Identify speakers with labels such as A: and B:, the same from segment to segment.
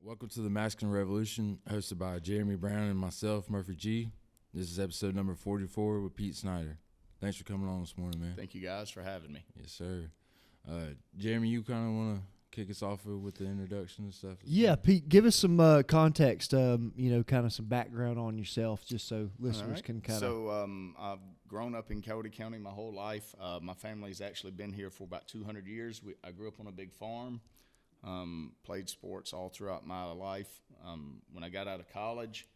A: Welcome to the Masculine Revolution, hosted by Jeremy Brown and myself, Murphy G. This is episode number 44 with Pete Snider. Thanks for coming on this morning, man.
B: Thank you guys for having me.
A: Yes, sir. Jeremy, you kind of want to kick us off with the introduction and stuff?
C: Yeah, Pete, give us some context, kind of some background on yourself, just so listeners can kind of.
B: So I've grown up in Cody County my whole life. My family's actually been here for about 200 years. I grew up on a big farm, played sports all throughout my life. When I got out of college,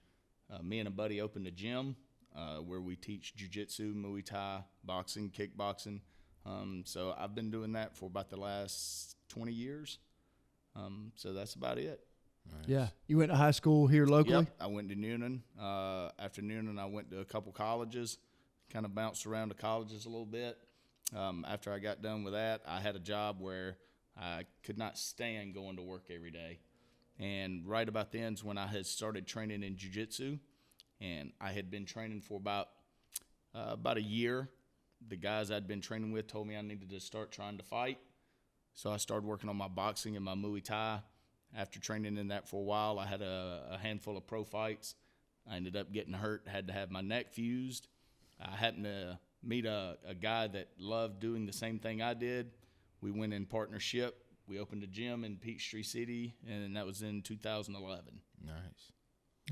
B: me and a buddy opened a gym where we teach jiu-jitsu, Muay Thai, boxing, kickboxing. So I've been doing that for about the last 20 years. So that's about it.
A: Nice.
C: Yeah. You went to high school here locally?
B: Yep. I went to Noonan. After Noonan, I went to a couple colleges, kind of bounced around the colleges a little bit. After I got done with that, I had a job where I could not stand going to work every day. And right about then is when I had started training in jiu-jitsu. And I had been training for about a year. The guys I'd been training with told me I needed to start trying to fight. So I started working on my boxing and my Muay Thai. After training in that for a while, I had a handful of pro fights. I ended up getting hurt, had to have my neck fused. I happened to meet a guy that loved doing the same thing I did. We went in partnership. We opened a gym in Peachtree City, and that was in 2011.
A: Nice.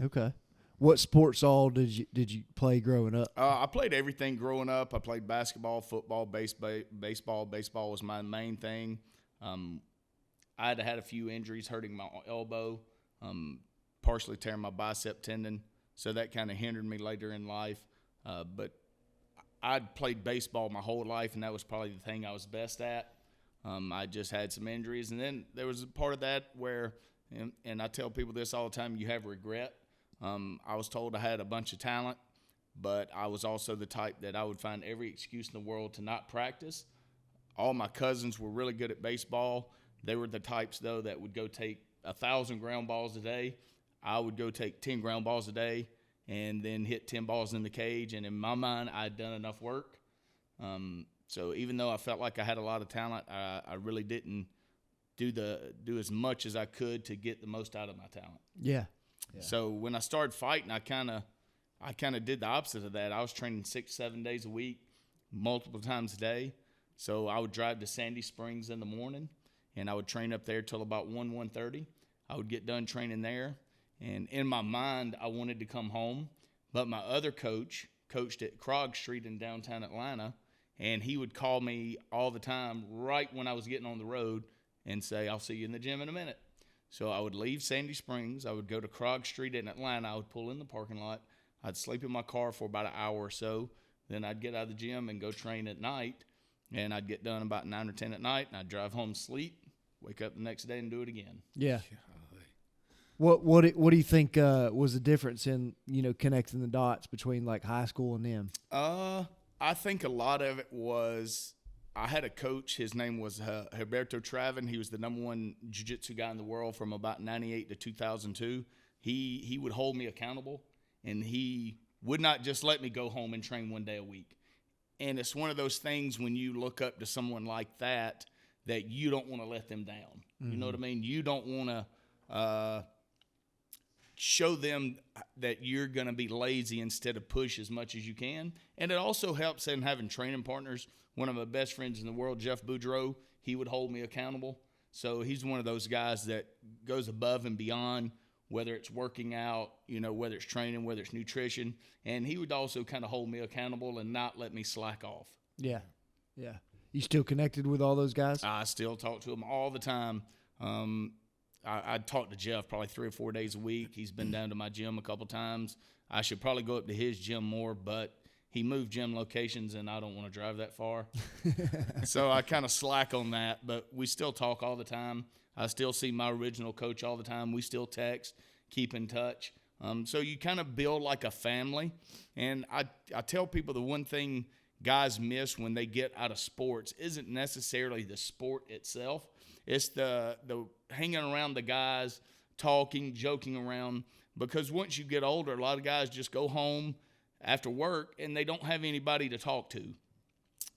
C: Okay. What sports all did you play growing up?
B: I played everything growing up. I played basketball, football, baseball. Baseball was my main thing. I had a few injuries hurting my elbow, partially tearing my bicep tendon, so that kind of hindered me later in life. But I'd played baseball my whole life, and that was probably the thing I was best at. I just had some injuries, and then there was a part of that where, and I tell people this all the time, you have regret. I was told I had a bunch of talent, but I was also the type that I would find every excuse in the world to not practice. All my cousins were really good at baseball. They were the types, though, that would go take 1,000 ground balls a day. I would go take 10 ground balls a day and then hit 10 balls in the cage. And in my mind, I'd done enough work. So even though I felt like I had a lot of talent, I really didn't do as much as I could to get the most out of my talent.
C: Yeah.
B: So when I started fighting, I kind of did the opposite of that. I was training 6-7 days a week, multiple times a day. So I would drive to Sandy Springs in the morning, and I would train up there till about 1:30. I would get done training there, and in my mind, I wanted to come home. But my other coach coached at Krog Street in downtown Atlanta, and he would call me all the time right when I was getting on the road and say, "I'll see you in the gym in a minute." So I would leave Sandy Springs. I would go to Krog Street in Atlanta. I would pull in the parking lot. I'd sleep in my car for about an hour or so. Then I'd get out of the gym and go train at night. And I'd get done about 9 or 10 at night, and I'd drive home, sleep, wake up the next day, and do it again.
C: Yeah. What do you think was the difference in, connecting the dots between, like, high school and them?
B: I think a lot of it was I had a coach. His name was Herberto Travin. He was the number one jiu-jitsu guy in the world from about 98 to 2002. He would hold me accountable, and he would not just let me go home and train one day a week. And it's one of those things when you look up to someone like that you don't want to let them down. Mm-hmm. You know what I mean? You don't want to show them that you're going to be lazy instead of push as much as you can. And it also helps in having training partners. One of my best friends in the world, Jeff Boudreau, he would hold me accountable. So he's one of those guys that goes above and beyond, whether it's working out, whether it's training, whether it's nutrition. And he would also kind of hold me accountable and not let me slack off.
C: Yeah. Yeah. You still connected with all those guys?
B: I still talk to them all the time. I talk to Jeff probably 3 or 4 days a week. He's been down to my gym a couple times. I should probably go up to his gym more, but he moved gym locations, and I don't want to drive that far. So I kind of slack on that, but we still talk all the time. I still see my original coach all the time. We still text, keep in touch. So you kind of build like a family. And I tell people the one thing guys miss when they get out of sports isn't necessarily the sport itself. It's the hanging around the guys, talking, joking around. Because once you get older, a lot of guys just go home after work and they don't have anybody to talk to.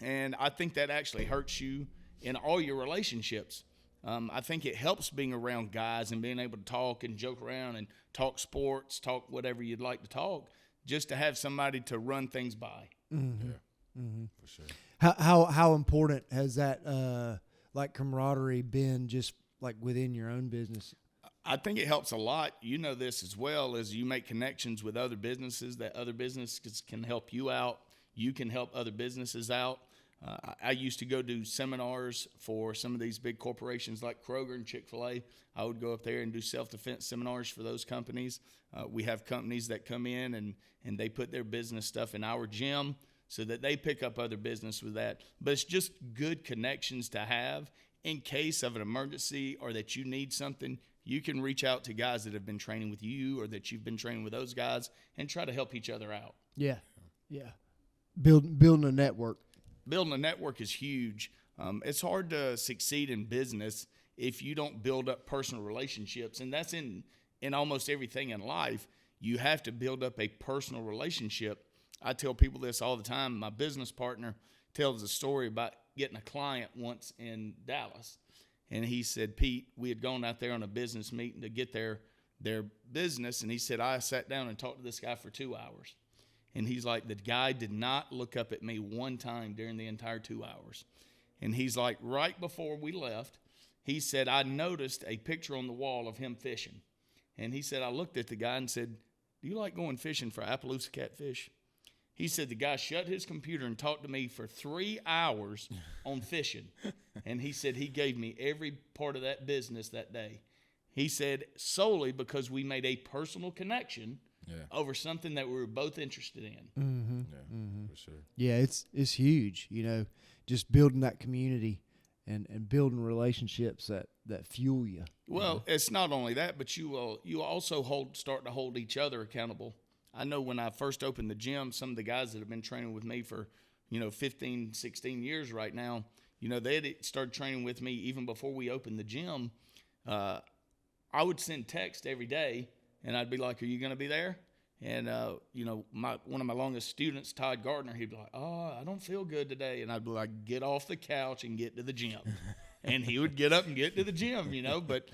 B: And I think that actually hurts you in all your relationships. I think it helps being around guys and being able to talk and joke around and talk sports, talk whatever you'd like to talk, just to have somebody to run things by.
C: Mm-hmm.
A: Yeah, for sure.
C: How important has that like camaraderie been just like within your own business?
B: I think it helps a lot. You know this as well, as you make connections with other businesses, that other businesses can help you out. You can help other businesses out. I used to go do seminars for some of these big corporations like Kroger and Chick-fil-A. I would go up there and do self-defense seminars for those companies. We have companies that come in and they put their business stuff in our gym so that they pick up other business with that. But it's just good connections to have in case of an emergency or that you need something. You can reach out to guys that have been training with you or that you've been training with those guys and try to help each other out.
C: Yeah. Building a network.
B: Building a network is huge. It's hard to succeed in business if you don't build up personal relationships, and that's in almost everything in life. You have to build up a personal relationship. I tell people this all the time. My business partner tells a story about getting a client once in Dallas, and he said, Pete, we had gone out there on a business meeting to get their business, and he said, I sat down and talked to this guy for 2 hours. And he's like, the guy did not look up at me one time during the entire 2 hours. And he's like, right before we left, he said, I noticed a picture on the wall of him fishing. And he said, I looked at the guy and said, do you like going fishing for Appaloosa catfish? He said the guy shut his computer and talked to me for 3 hours on fishing. And he said he gave me every part of that business that day. He said solely because we made a personal connection over something that we were both interested in.
C: Mm-hmm.
A: Yeah, for sure.
C: Yeah, it's huge, just building that community and building relationships that fuel you.
B: Well, it's not only that, but you also start to hold each other accountable. I know when I first opened the gym, some of the guys that have been training with me for, 15, 16 years right now, they had started training with me even before we opened the gym. I would send text every day, and I'd be like, are you going to be there? And, one of my longest students, Todd Gardner, he'd be like, I don't feel good today. And I'd be like, get off the couch and get to the gym. And he would get up and get to the gym, But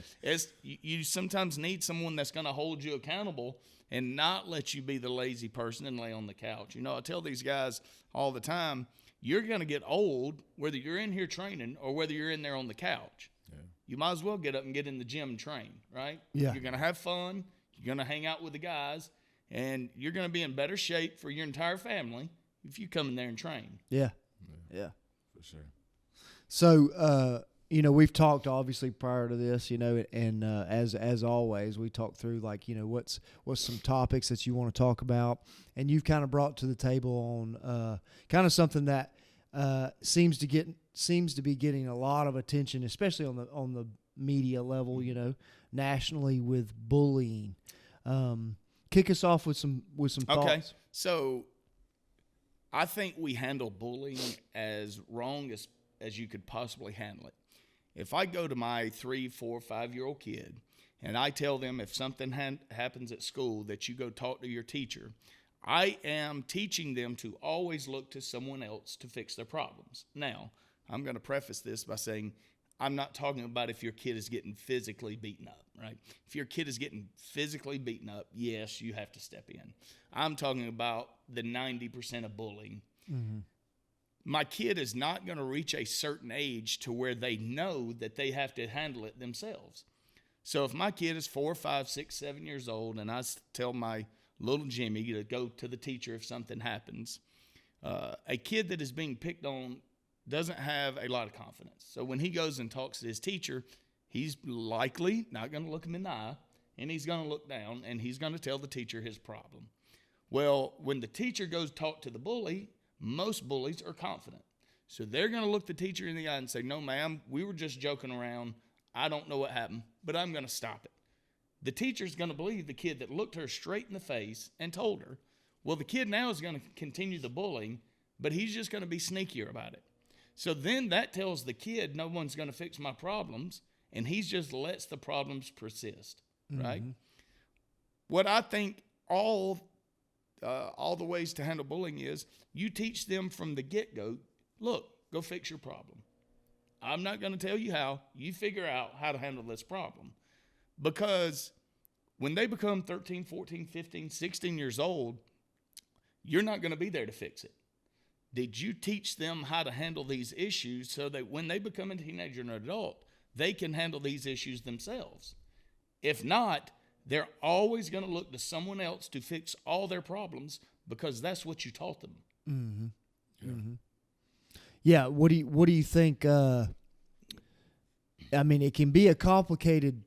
B: you sometimes need someone that's going to hold you accountable and not let you be the lazy person and lay on the couch. I tell these guys all the time, you're going to get old whether you're in here training or whether you're in there on the couch. Yeah. You might as well get up and get in the gym and train, right?
C: Yeah.
B: You're going to have fun. You're going to hang out with the guys, and you're going to be in better shape for your entire family if you come in there and train.
C: Yeah.
A: For sure.
C: So, we've talked obviously prior to this, and as always, we talk through what's some topics that you want to talk about, and you've kind of brought to the table on kind of something that seems to be getting a lot of attention, especially on the media level, nationally with bullying. Kick us off with some thoughts.
B: Okay, so I think we handle bullying as wrong as you could possibly handle it. If I go to my 3, 4, 5-year-old kid and I tell them if something happens at school that you go talk to your teacher, I am teaching them to always look to someone else to fix their problems. Now, I'm going to preface this by saying I'm not talking about if your kid is getting physically beaten up, right? If your kid is getting physically beaten up, yes, you have to step in. I'm talking about the 90% of bullying. Mm-hmm. My kid is not going to reach a certain age to where they know that they have to handle it themselves. So if my kid is 4, 5, 6, 7 years old and I tell my little Jimmy to go to the teacher if something happens, a kid that is being picked on doesn't have a lot of confidence. So when he goes and talks to his teacher, he's likely not going to look him in the eye, and he's going to look down, and he's going to tell the teacher his problem. Well, when the teacher goes talk to the bully, most bullies are confident. So they're going to look the teacher in the eye and say, no, ma'am, we were just joking around. I don't know what happened, but I'm going to stop it. The teacher's going to believe the kid that looked her straight in the face and told her. Well, the kid now is going to continue the bullying, but he's just going to be sneakier about it. So then that tells the kid no one's going to fix my problems, and he just lets the problems persist, right? Mm-hmm. What I think all the ways to handle bullying is you teach them from the get-go, look, go fix your problem. I'm not going to tell you how. You figure out how to handle this problem. Because when they become 13, 14, 15, 16 years old, you're not going to be there to fix it. Did you teach them how to handle these issues so that when they become a teenager and an adult, they can handle these issues themselves? If not, they're always going to look to someone else to fix all their problems because that's what you taught them.
C: Mm-hmm.
A: Yeah.
C: Mm-hmm. Yeah. What do you think? I mean, it can be a complicated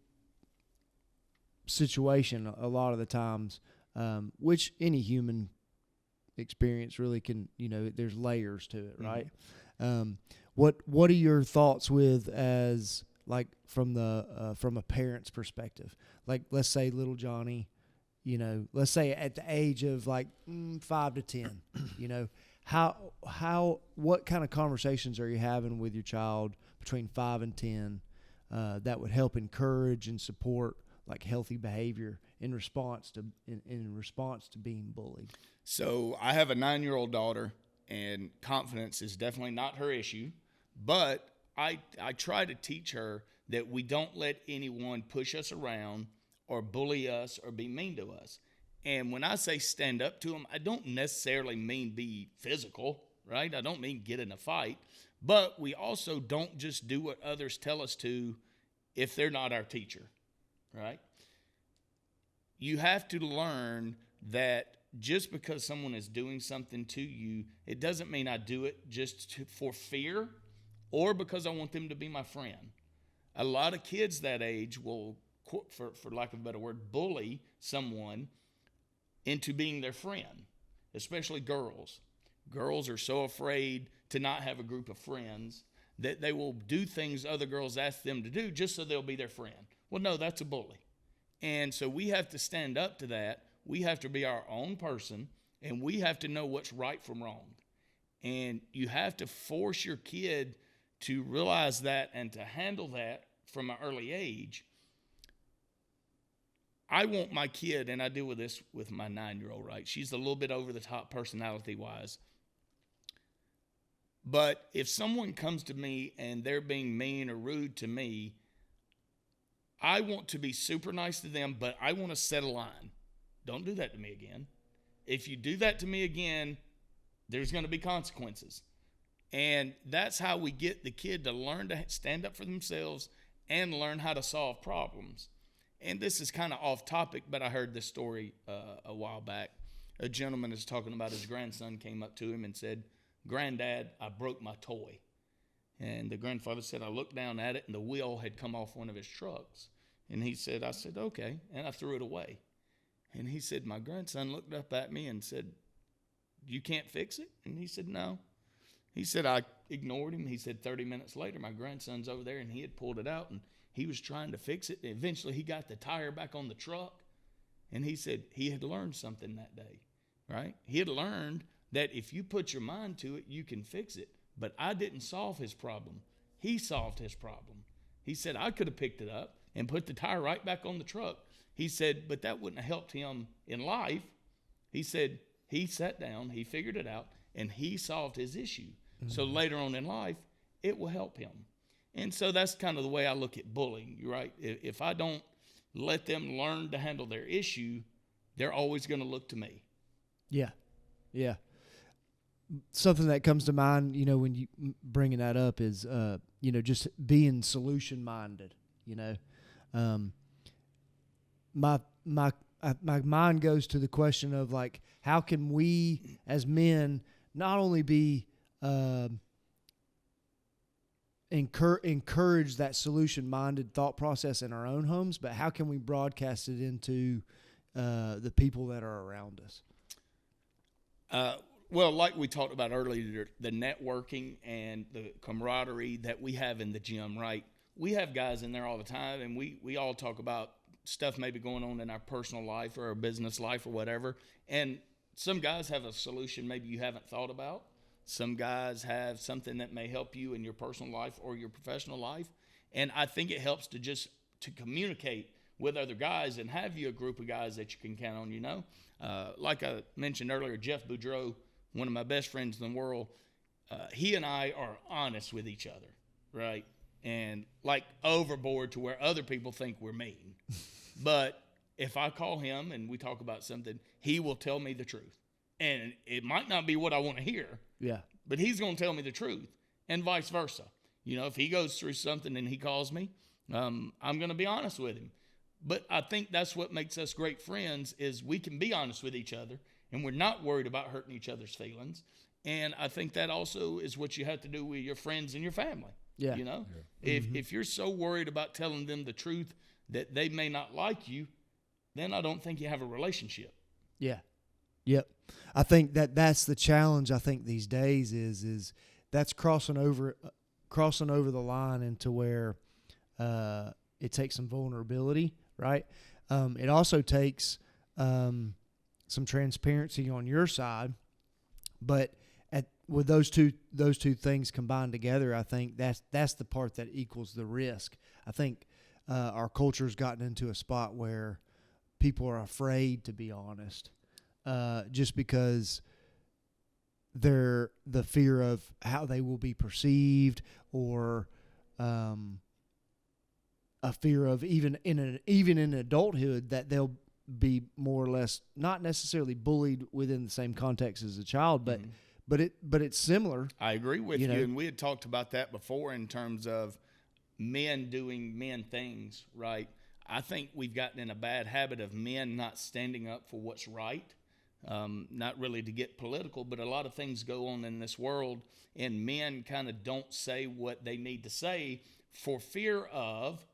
C: situation a lot of the times, which any human experience really can. There's layers to it, right? Mm-hmm. What are your thoughts with as like from a parent's perspective? Like, let's say little Johnny, let's say at the age of like 5 to 10, what kind of conversations are you having with your child between 5 and 10 that would help encourage and support like healthy behavior in response to being bullied?
B: So I have a 9-year-old daughter, and confidence is definitely not her issue, but I try to teach her that we don't let anyone push us around or bully us or be mean to us. And when I say stand up to them, I don't necessarily mean be physical, right? I don't mean get in a fight, but we also don't just do what others tell us to if they're not our teacher, right? You have to learn that just because someone is doing something to you, it doesn't mean I do it just for fear or because I want them to be my friend. A lot of kids that age will, for lack of a better word, bully someone into being their friend, especially girls. Girls are so afraid to not have a group of friends that they will do things other girls ask them to do just so they'll be their friend. Well, no, that's a bully. And so we have to stand up to that. We have to be our own person, and we have to know what's right from wrong. And you have to force your kid to realize that and to handle that from an early age. I want my kid, and I deal with this with my 9-year-old, right? She's a little bit over the top personality-wise. But if someone comes to me and they're being mean or rude to me, I want to be super nice to them, but I want to set a line. Don't do that to me again. If you do that to me again, there's going to be consequences. And that's how we get the kid to learn to stand up for themselves and learn how to solve problems. And this is kind of off topic, but I heard this story a while back. A gentleman is talking about his grandson came up to him and said, "Granddad, I broke my toy." And the grandfather said, "I looked down at it and the wheel had come off one of his trucks." And he said, I said, "Okay." And I threw it away. And he said, my grandson looked up at me and said, "You can't fix it?" And he said, "No." He said, I ignored him. He said 30 minutes later, my grandson's over there and he had pulled it out and he was trying to fix it. And eventually he got the tire back on the truck. And he said he had learned something that day, right? He had learned that if you put your mind to it, you can fix it. But I didn't solve his problem. He solved his problem. He said, I could have picked it up and put the tire right back on the truck. He said, but that wouldn't have helped him in life. He said he sat down, he figured it out, and he solved his issue. Mm-hmm. So later on in life, it will help him. And so that's kind of the way I look at bullying, right? If I don't let them learn to handle their issue, they're always going to look to me.
C: Yeah, yeah. Something that comes to mind, when you bringing that up is, just being solution minded. My mind goes to the question of like, how can we as men not only be encourage that solution minded thought process in our own homes, but how can we broadcast it into the people that are around us?
B: Well, like we talked about earlier, the networking and the camaraderie that we have in the gym, right? We have guys in there all the time, and we all talk about stuff maybe going on in our personal life or our business life or whatever. And some guys have a solution maybe you haven't thought about. Some guys have something that may help you in your personal life or your professional life. And I think it helps to communicate with other guys and have you a group of guys that you can count on, Like I mentioned earlier, Jeff Boudreau, one of my best friends in the world, he and I are honest with each other. right? And like overboard to where other people think we're mean. But if I call him and we talk about something, he will tell me the truth. And it might not be what I want to hear.
C: Yeah.
B: But he's going to tell me the truth, and vice versa. You know, if he goes through something and he calls me, I'm going to be honest with him. But I think that's what makes us great friends is we can be honest with each other, and we're not worried about hurting each other's feelings. And I think that also is what you have to do with your friends and your family.
C: Yeah.
B: You know, if you're so worried about telling them the truth that they may not like you, then I don't think you have a relationship.
C: Yeah. Yep. I think that's the challenge. I think these days is that's crossing over the line into where it takes some vulnerability, right? It also takes some transparency on your side, but with those two things combined together, I think that's the part that equals the risk. I think our culture's gotten into a spot where people are afraid to be honest, just because the fear of how they will be perceived, or a fear of even in adulthood that they'll be more or less not necessarily bullied within the same context as a child, but it's similar.
B: I agree with you,
C: know?
B: and we had talked about that before in terms of men doing men things, right? I think we've gotten in a bad habit of men not standing up for what's right, not really to get political, but a lot of things go on in this world, and men kind of don't say what they need to say for fear of,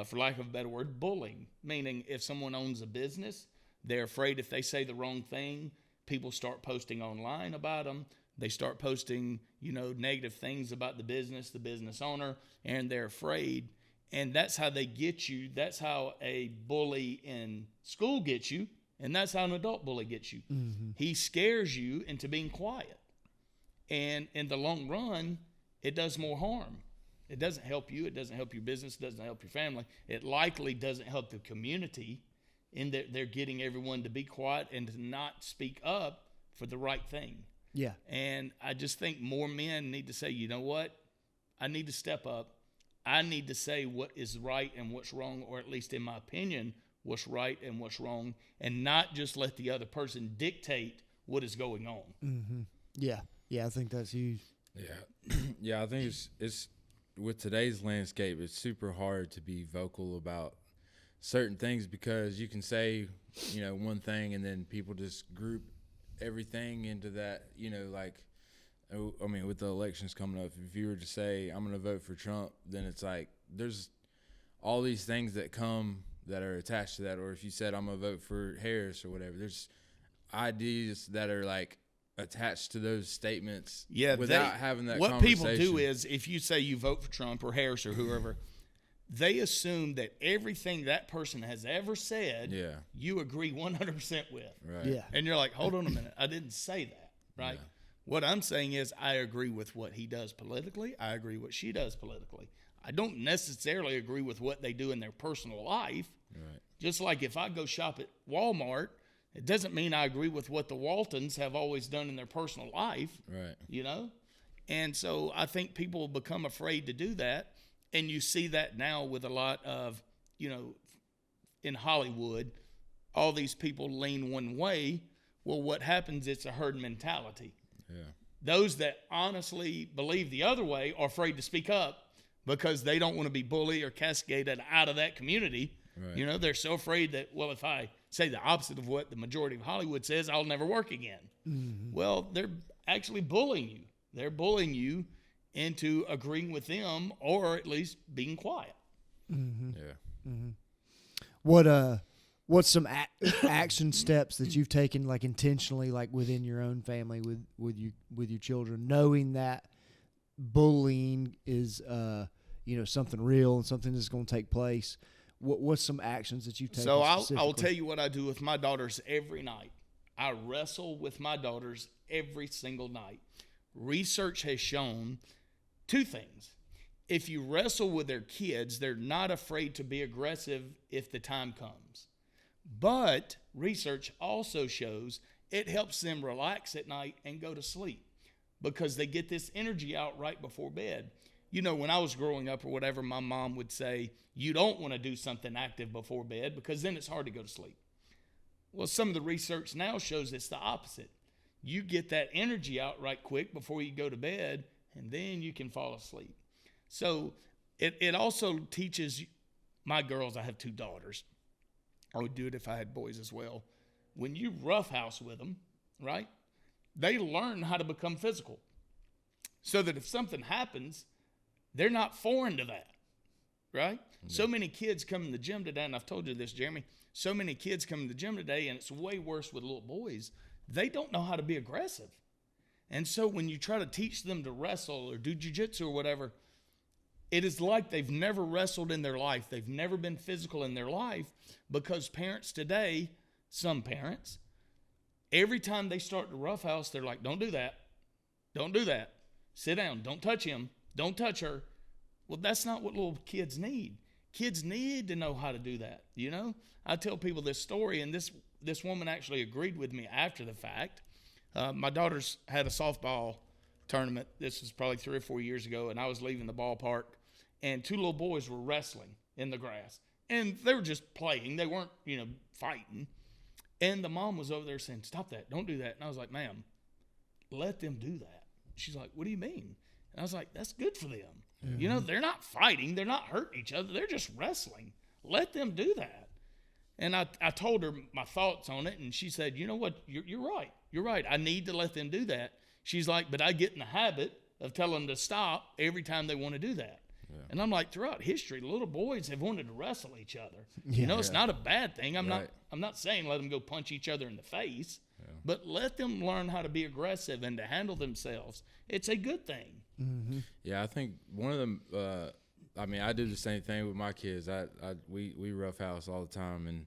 B: for lack of a better word, bullying. Meaning if someone owns a business, they're afraid if they say the wrong thing, people start posting online about them. They start posting, negative things about the business owner, and they're afraid. And that's how they get you. That's how a bully in school gets you, and that's how an adult bully gets you. Mm-hmm. He scares you into being quiet. And in the long run, it does more harm. It doesn't help you. It doesn't help your business. It doesn't help your family. It likely doesn't help the community in that they're getting everyone to be quiet and to not speak up for the right thing.
C: Yeah.
B: And I just think more men need to say, you know what? I need to step up. I need to say what is right and what's wrong, or at least in my opinion, what's right and what's wrong, and not just let the other person dictate what is going on.
C: Mm-hmm. Yeah. Yeah, I think that's huge.
A: Yeah. Yeah, I think it's with today's landscape, it's super hard to be vocal about certain things because you can say, one thing and then people just group everything into that, with the elections coming up, if you were to say, I'm going to vote for Trump, then it's like there's all these things that come that are attached to that. Or if you said, I'm going to vote for Harris or whatever, there's ideas that are like attached to those statements without having that conversation.
B: What people do is if you say you vote for Trump or Harris or whoever, they assume that everything that person has ever said, you agree 100% with.
A: Right.
C: Yeah.
B: And you're like, hold on a minute. I didn't say that, right? Yeah. What I'm saying is I agree with what he does politically. I agree what she does politically. I don't necessarily agree with what they do in their personal life.
A: Right.
B: Just like if I go shop at Walmart, it doesn't mean I agree with what the Waltons have always done in their personal life.
A: Right.
B: And so I think people become afraid to do that. And you see that now with a lot of, in Hollywood, all these people lean one way. Well, what happens, it's a herd mentality.
A: Yeah.
B: Those that honestly believe the other way are afraid to speak up because they don't want to be bullied or cascaded out of that community.
A: Right.
B: They're so afraid that, well, if I say the opposite of what the majority of Hollywood says, I'll never work again. Mm-hmm. Well, they're actually bullying you. They're bullying you into agreeing with them or at least being quiet.
C: Mm-hmm.
A: Yeah.
C: Mm-hmm. What's some action steps that you've taken, like intentionally, like within your own family with your children, knowing that bullying is something real and something that's going to take place? What's some actions that you've taken?
B: So I'll tell you what I do with my daughters every night. I wrestle with my daughters every single night. Research has shown two things. If you wrestle with their kids, they're not afraid to be aggressive if the time comes. But research also shows it helps them relax at night and go to sleep because they get this energy out right before bed. when I was growing up or whatever, my mom would say, you don't want to do something active before bed because then it's hard to go to sleep. Well, some of the research now shows it's the opposite. You get that energy out right quick before you go to bed, and then you can fall asleep. So it also teaches my girls, I have 2 daughters. I would do it if I had boys as well. When you roughhouse with them, right, they learn how to become physical. So that if something happens, they're not foreign to that, right? Yeah. So many kids come in the gym today, and I've told you this, Jeremy, so many kids come in the gym today, and it's way worse with little boys. They don't know how to be aggressive. And so when you try to teach them to wrestle or do jiu-jitsu or whatever, it is like they've never wrestled in their life. They've never been physical in their life because parents today, some parents, every time they start to roughhouse, they're like, don't do that. Don't do that. Sit down. Don't touch him. Don't touch her. Well, that's not what little kids need. Kids need to know how to do that, I tell people this story, and this woman actually agreed with me after the fact. My daughters had a softball tournament. This was probably 3 or 4 years ago, and I was leaving the ballpark, and 2 little boys were wrestling in the grass. And they were just playing. They weren't, fighting. And the mom was over there saying, stop that. Don't do that. And I was like, ma'am, let them do that. She's like, what do you mean? And I was like, that's good for them. Mm-hmm. They're not fighting. They're not hurting each other. They're just wrestling. Let them do that. And I told her my thoughts on it, and she said, you know what? You're right. You're right. I need to let them do that. She's like, but I get in the habit of telling them to stop every time they want to do that. Yeah. And I'm like, throughout history, little boys have wanted to wrestle each other. Yeah. It's not a bad thing. I'm not saying let them go punch each other in the face, but let them learn how to be aggressive and to handle themselves. It's a good thing.
A: Mm-hmm. Yeah, I think one of them. I do the same thing with my kids. We roughhouse all the time, and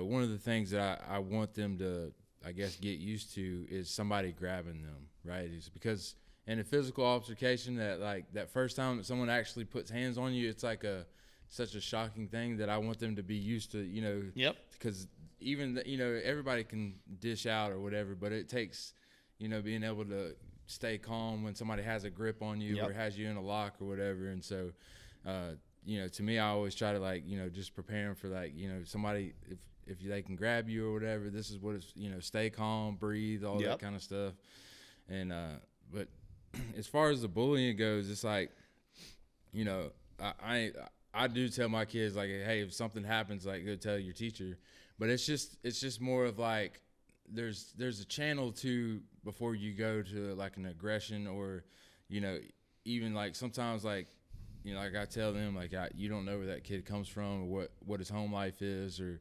A: one of the things that I want them to, I guess, get used to is somebody grabbing them, right? It's because in a physical altercation, that first time that someone actually puts hands on you, it's like such a shocking thing that I want them to be used to,
B: Yep.
A: Because even everybody can dish out or whatever, but it takes being able to stay calm when somebody has a grip on you. Yep. Or has you in a lock or whatever. And so to me, I always try to just prepare them for somebody, if they can grab you or whatever, this is what it's, stay calm, breathe, all that kind of stuff. And but as far as the bullying goes, it's like, I do tell my kids, like, hey, if something happens, like, go tell your teacher. But it's just more of like, there's a channel to before you go to like an aggression, or even like sometimes like like I tell them, like, you don't know where that kid comes from, or what his home life is, or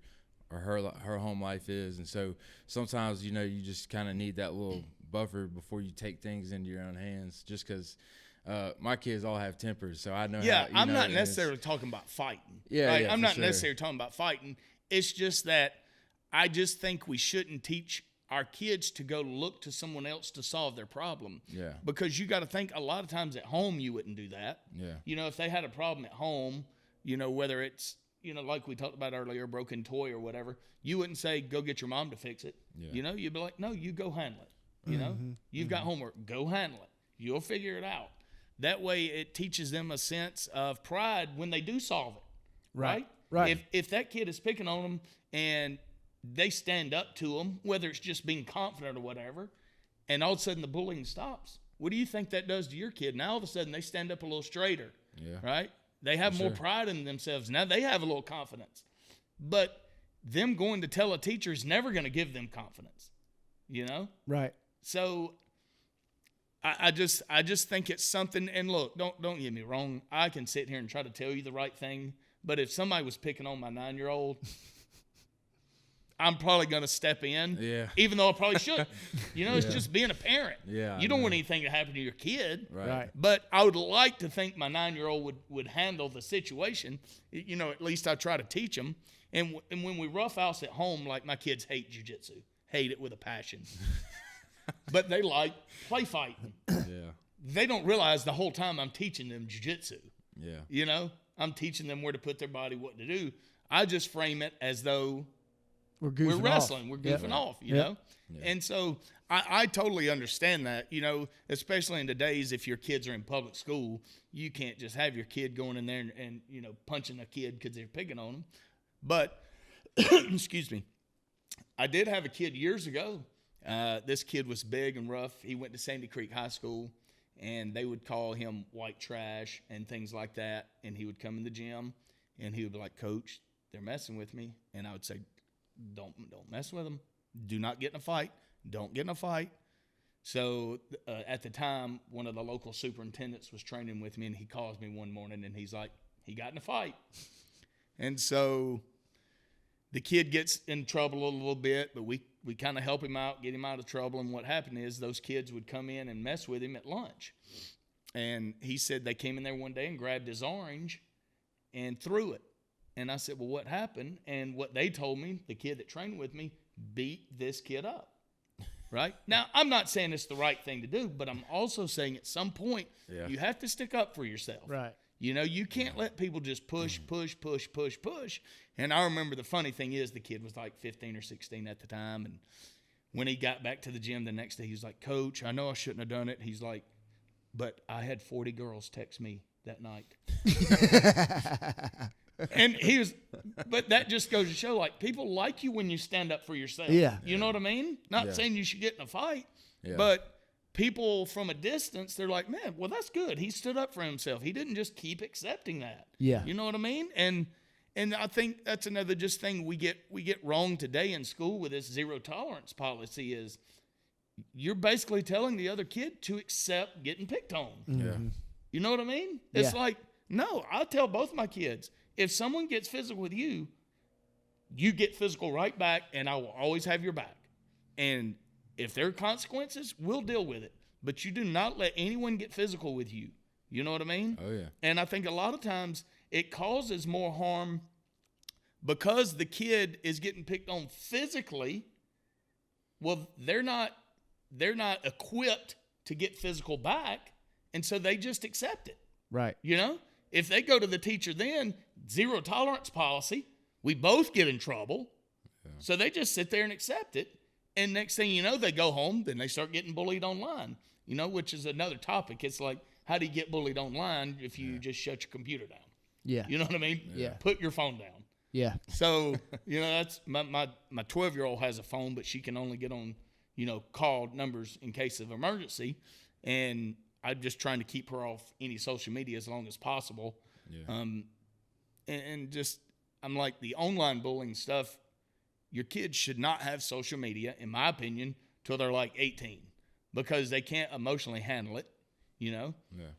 A: her home life is. And so sometimes you just kind of need that little buffer before you take things into your own hands, just because my kids all have tempers, so I know
B: I'm not necessarily talking about fighting. I'm not necessarily talking about fighting. It's just that I just think we shouldn't teach our kids to go look to someone else to solve their problem. Yeah. Because you got to think, a lot of times at home you wouldn't do that. Yeah. If they had a problem at home, whether it's, like we talked about earlier, a broken toy or whatever, you wouldn't say, go get your mom to fix it. Yeah. You'd be like, no, you go handle it. You've got homework, go handle it. You'll figure it out. That way it teaches them a sense of pride when they do solve it. Right. If that kid is picking on them and they stand up to them, whether it's just being confident or whatever, and all of a sudden the bullying stops, what do you think that does to your kid? Now all of a sudden they stand up a little straighter, right? They have more pride in themselves. Now they have a little confidence. But them going to tell a teacher is never going to give them confidence, Right. So I just think it's something, and look, don't get me wrong. I can sit here and try to tell you the right thing, but if somebody was picking on my 9-year-old, I'm probably going to step in, even though I probably shouldn't. It's just being a parent. Yeah, you don't want anything to happen to your kid. Right. But I would like to think my 9-year-old would handle the situation. At least I try to teach them. And when we roughhouse at home, like, my kids hate jiu-jitsu, hate it with a passion. But they like play fighting. Yeah. They don't realize the whole time I'm teaching them jiu-jitsu. Yeah. I'm teaching them where to put their body, what to do. I just frame it as though
C: We're
B: wrestling.
C: off.
B: We're goofing off, you
C: Yep.
B: know? Yeah. And so I totally understand that, you know, especially in the days if your kids are in public school, you can't just have your kid going in there and you know, punching a kid because they're picking on them. But, excuse me, I did have a kid years ago. This kid was big and rough. He went to Sandy Creek High School, and they would call him white trash and things like that. And he would come in the gym, and he would be like, Coach, they're messing with me. And I would say, don't mess with them. Do not get in a fight. Don't get in a fight. So at the time, one of the local superintendents was training with me, and he calls me one morning, and he's like, he got in a fight. And so the kid gets in trouble a little bit, but we kind of help him out, get him out of trouble. And what happened is those kids would come in and mess with him at lunch. And he said they came in there one day and grabbed his orange and threw it. And I said, well, what happened? And what they told me, the kid that trained with me, beat this kid up. Right? Now, I'm not saying it's the right thing to do, but I'm also saying at some point you have to stick up for yourself.
C: Right.
B: You know, you can't let people just push. And I remember the funny thing is the kid was like 15 or 16 at the time. And when he got back to the gym the next day, he was like, Coach, I know I shouldn't have done it. He's like, but I had 40 girls text me that night. And he was, but that just goes to show, like, people like you when you stand up for yourself.
C: Yeah.
B: You know what I mean? Not saying you should get in a fight, but people from a distance, they're like, man, well, that's good. He stood up for himself. He didn't just keep accepting that.
C: Yeah.
B: You know what I mean? And I think that's another just thing we get wrong today in school with this zero tolerance policy is you're basically telling the other kid to accept getting picked on.
A: Yeah.
B: You know what I mean? It's like, no, I tell both my kids, if someone gets physical with you, you get physical right back, and I will always have your back. And if there are consequences, we'll deal with it. But you do not let anyone get physical with you. You know what I mean?
A: Oh, yeah.
B: And I think a lot of times it causes more harm because the kid is getting picked on physically. Well, they're not equipped to get physical back, and so they just accept it.
C: Right.
B: You know? If they go to the teacher then, zero tolerance policy, we both get in trouble. Yeah. So they just sit there and accept it. And next thing you know, they go home, then they start getting bullied online, you know, which is another topic. It's like, how do you get bullied online if you just shut your computer down?
C: Yeah.
B: You know what I mean?
C: Yeah.
B: Put your phone down.
C: Yeah.
B: So, you know, that's my 12-year-old has a phone, but she can only get on, you know, call numbers in case of emergency. And I'm just trying to keep her off any social media as long as possible. Yeah. And just, I'm like, the online bullying stuff, your kids should not have social media, in my opinion, till they're like 18 because they can't emotionally handle it, you know? Yeah.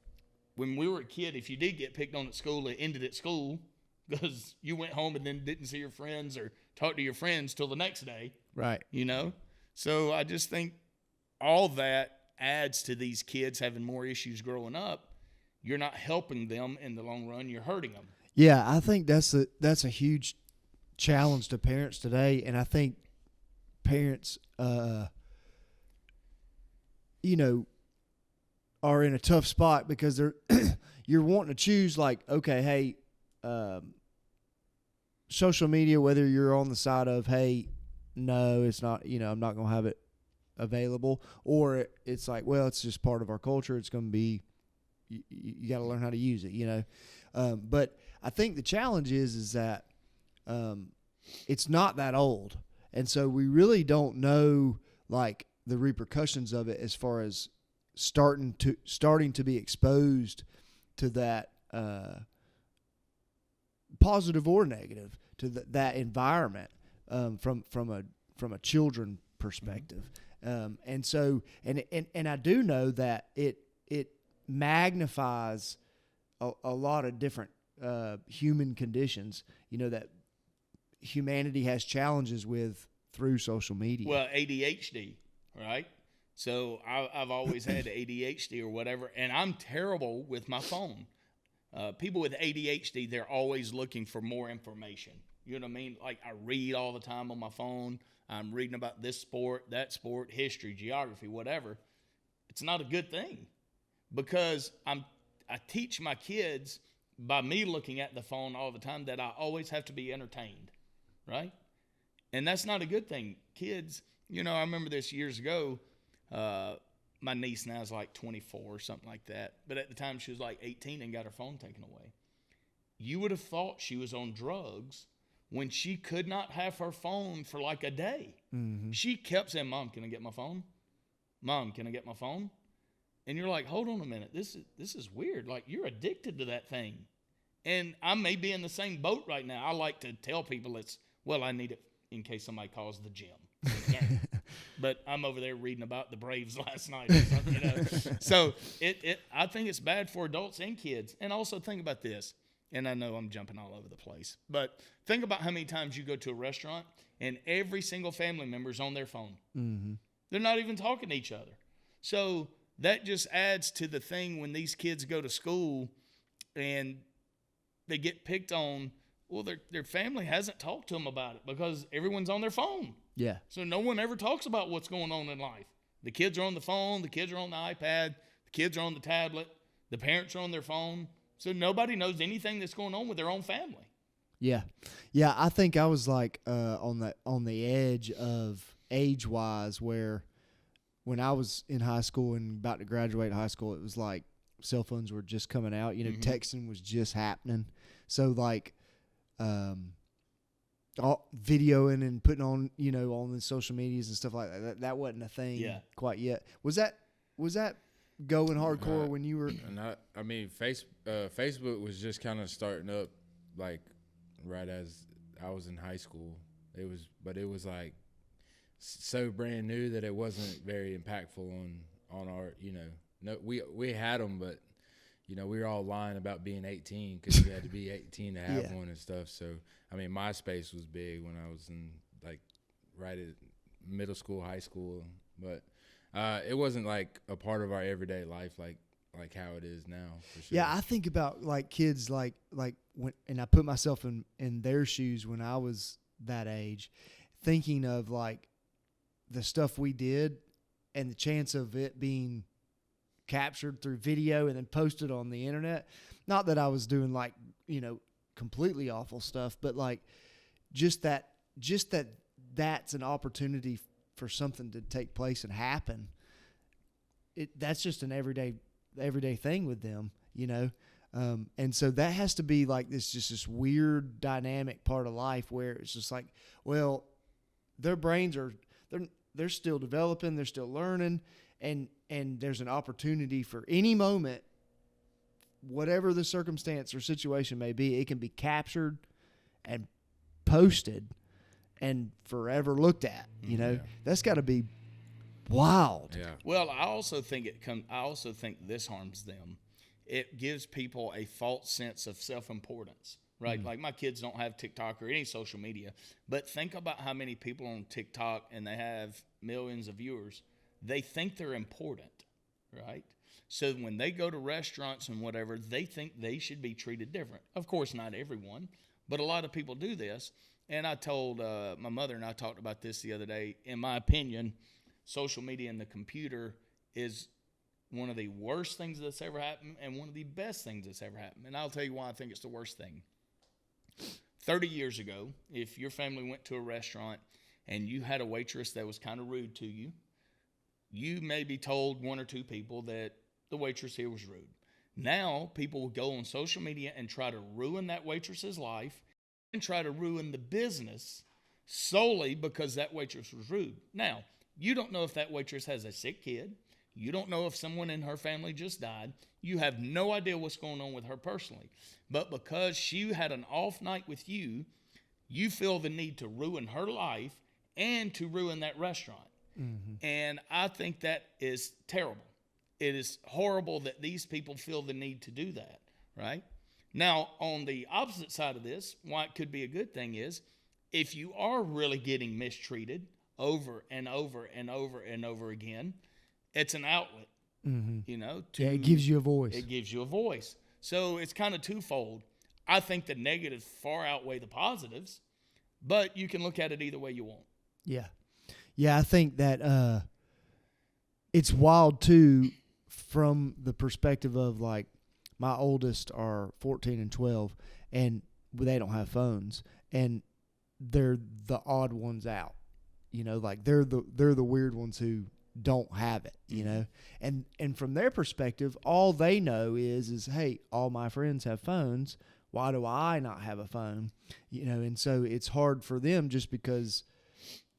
B: When we were a kid, if you did get picked on at school, it ended at school because you went home and then didn't see your friends or talk to your friends till the next day.
C: Right.
B: You know? So I just think all that adds to these kids having more issues growing up. You're not helping them in the long run. You're hurting them.
C: Yeah, I think that's a huge challenge to parents today, and I think parents, you know, are in a tough spot because they're you're wanting to choose like, okay, hey, social media, whether you're on the side of, hey, no, it's not, you know, I'm not going to have it available, or it's like, well, it's just part of our culture. It's going to be, you got to learn how to use it, you know. But I think the challenge is that it's not that old, and so we really don't know like the repercussions of it as far as starting to be exposed to that positive or negative to that environment from a children perspective. And so and I do know that it magnifies a lot of different human conditions, you know, that humanity has challenges with through social media.
B: Well, ADHD, right? So I've always had ADHD or whatever, and I'm terrible with my phone. People with ADHD, they're always looking for more information. You know what I mean? Like I read all the time on my phone. I'm reading about this sport, that sport, history, geography, whatever. It's not a good thing because I teach my kids by me looking at the phone all the time that I always have to be entertained, right? And that's not a good thing. Kids, I remember this years ago. My niece now is like 24 or something like that. But at the time, she was like 18 and got her phone taken away. You would have thought she was on drugs when she could not have her phone for like a day. Mm-hmm. She kept saying, Mom, can I get my phone? Mom, can I get my phone? And you're like, hold on a minute. This is weird. Like, you're addicted to that thing. And I may be in the same boat right now. I like to tell people I need it in case somebody calls the gym. But I'm over there reading about the Braves last night or something, So I think it's bad for adults and kids. And also think about this. And I know I'm jumping all over the place. But think about how many times you go to a restaurant and every single family member's on their phone. Mm-hmm. They're not even talking to each other. So that just adds to the thing when these kids go to school and they get picked on. Well, their family hasn't talked to them about it because everyone's on their phone.
C: Yeah.
B: So no one ever talks about what's going on in life. The kids are on the phone. The kids are on the iPad. The kids are on the tablet. The parents are on their phone. So nobody knows anything that's going on with their own family.
C: Yeah. Yeah, I think I was like on the edge of age-wise where when I was in high school and about to graduate high school, it was like cell phones were just coming out. Mm-hmm. Texting was just happening. So like all videoing and putting on, on the social medias and stuff like that. That wasn't a thing quite yet. Was that going hardcore when you were?
A: Facebook was just kind of starting up, like right as I was in high school. It was like so brand new that it wasn't very impactful on our. No, we had them, but we were all lying about being 18 because you had to be 18 to have one and stuff. So, MySpace was big when I was in, like, right at middle school, high school. But it wasn't, like, a part of our everyday life like how it is now, for sure.
C: Yeah, I think about, like, kids, like when, and I put myself in their shoes when I was that age, thinking of, like, the stuff we did and the chance of it being captured through video and then posted on the internet. Not that I was doing like, completely awful stuff, but like just that that's an opportunity for something to take place and happen. That's just an everyday thing with them, and so that has to be like this weird dynamic part of life where it's just like, well, their brains they're still developing, they're still learning. And there's an opportunity for any moment, whatever the circumstance or situation may be, it can be captured and posted and forever looked at. That's got to be wild.
A: Yeah.
B: Well, I also think this harms them. It gives people a false sense of self-importance, right? Mm-hmm. Like my kids don't have TikTok or any social media, but think about how many people on TikTok and they have millions of viewers. They think they're important, right? So when they go to restaurants and whatever, they think they should be treated different. Of course, not everyone, but a lot of people do this. And I told my mother, and I talked about this the other day. In my opinion, social media and the computer is one of the worst things that's ever happened and one of the best things that's ever happened. And I'll tell you why I think it's the worst thing. 30 years ago, if your family went to a restaurant and you had a waitress that was kind of rude to you, you maybe told one or two people that the waitress here was rude. Now, people will go on social media and try to ruin that waitress's life and try to ruin the business solely because that waitress was rude. Now, you don't know if that waitress has a sick kid. You don't know if someone in her family just died. You have no idea what's going on with her personally. But because she had an off night with you, you feel the need to ruin her life and to ruin that restaurant. Mm-hmm. And I think that is terrible. It is horrible that these people feel the need to do that, right? Now, on the opposite side of this, why it could be a good thing is if you are really getting mistreated over and over and over and over again, it's an outlet,
C: it gives you a voice.
B: It gives you a voice. So it's kind of twofold. I think the negatives far outweigh the positives, but you can look at it either way you want.
C: Yeah. Yeah, I think that it's wild, too, from the perspective of, like, my oldest are 14 and 12, and they don't have phones. And they're the odd ones out. You know, like they're the weird ones who don't have it, you know. And from their perspective, all they know is hey, all my friends have phones. Why do I not have a phone? You know, and so it's hard for them just because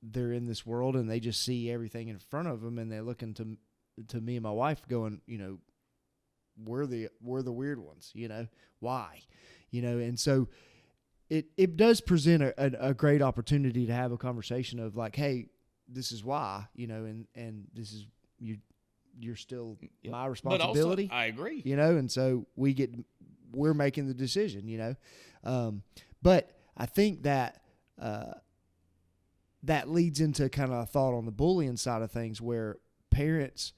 C: they're in this world and they just see everything in front of them, and they're looking to me and my wife going, you know, we're the weird ones, you know, why? You know, and so it does present a great opportunity to have a conversation of like, hey, this is why, you know, and this is you're still my responsibility.
B: But also, I agree.
C: You know, and so we're making the decision, you know. But I think that that leads into kind of a thought on the bullying side of things where parents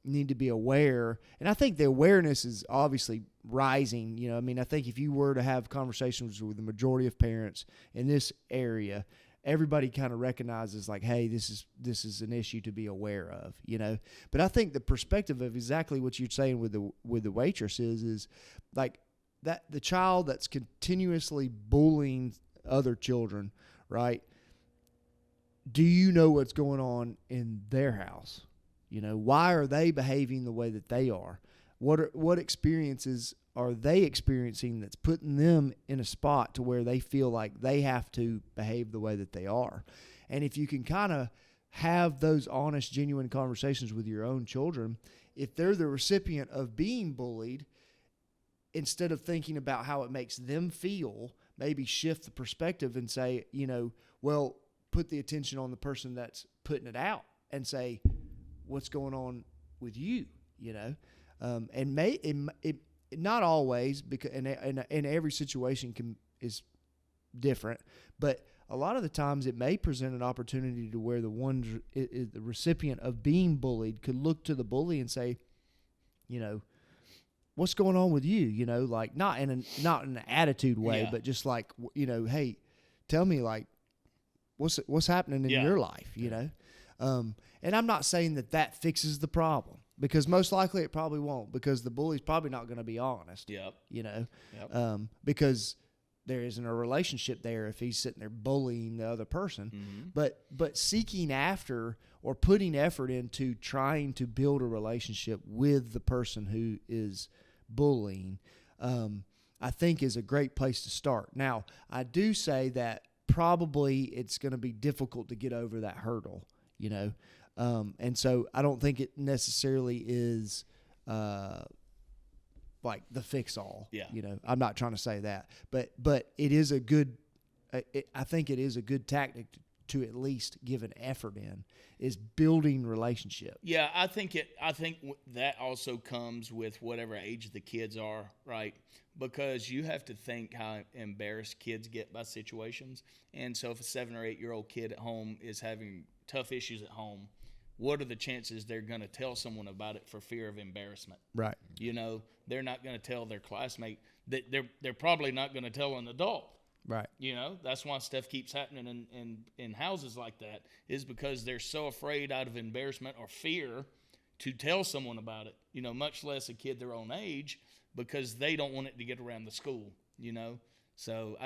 C: need to be aware. And I think the awareness is obviously rising. You know, I mean, I think if you were to have conversations with the majority of parents in this area, everybody kind of recognizes like, hey, this is an issue to be aware of, you know. But I think the perspective of exactly what you're saying with the waitress is like that the child that's continuously bullying other children, right? Do you know what's going on in their house? You know, why are they behaving the way that they are? What experiences are they experiencing that's putting them in a spot to where they feel like they have to behave the way that they are? And if you can kind of have those honest, genuine conversations with your own children, if they're the recipient of being bullied, instead of thinking about how it makes them feel, maybe shift the perspective and say, you know, well, put the attention on the person that's putting it out and say, what's going on with you, you know? And not always, because and every situation is different, but a lot of the times it may present an opportunity to where the recipient of being bullied could look to the bully and say, you know, what's going on with you? You know, like not in an attitude way, but just like, you know, hey, tell me like what's happening in your life, you know? And I'm not saying that fixes the problem, because most likely it probably won't, because the bully's probably not going to be honest.
B: Yep.
C: You know, because there isn't a relationship there if he's sitting there bullying the other person. Mm-hmm. But seeking after or putting effort into trying to build a relationship with the person who is bullying, I think is a great place to start. Now, I do say that probably it's going to be difficult to get over that hurdle, you know. And so I don't think it necessarily is like the fix-all. Yeah. You know, I'm not trying to say that. But it is a good I think it is a good tactic to at least give an effort in, is building relationship.
B: Yeah, I think that also comes with whatever age the kids are, right? Because you have to think how embarrassed kids get by situations. And so if a 7 or 8 year old kid at home is having tough issues at home, what are the chances they're going to tell someone about it for fear of embarrassment?
C: Right.
B: You know, they're not going to tell their classmate. They're probably not going to tell an adult.
C: Right.
B: You know, that's why stuff keeps happening in houses like that, is because they're so afraid out of embarrassment or fear to tell someone about it, you know, much less a kid their own age, because they don't want it to get around the school, you know. So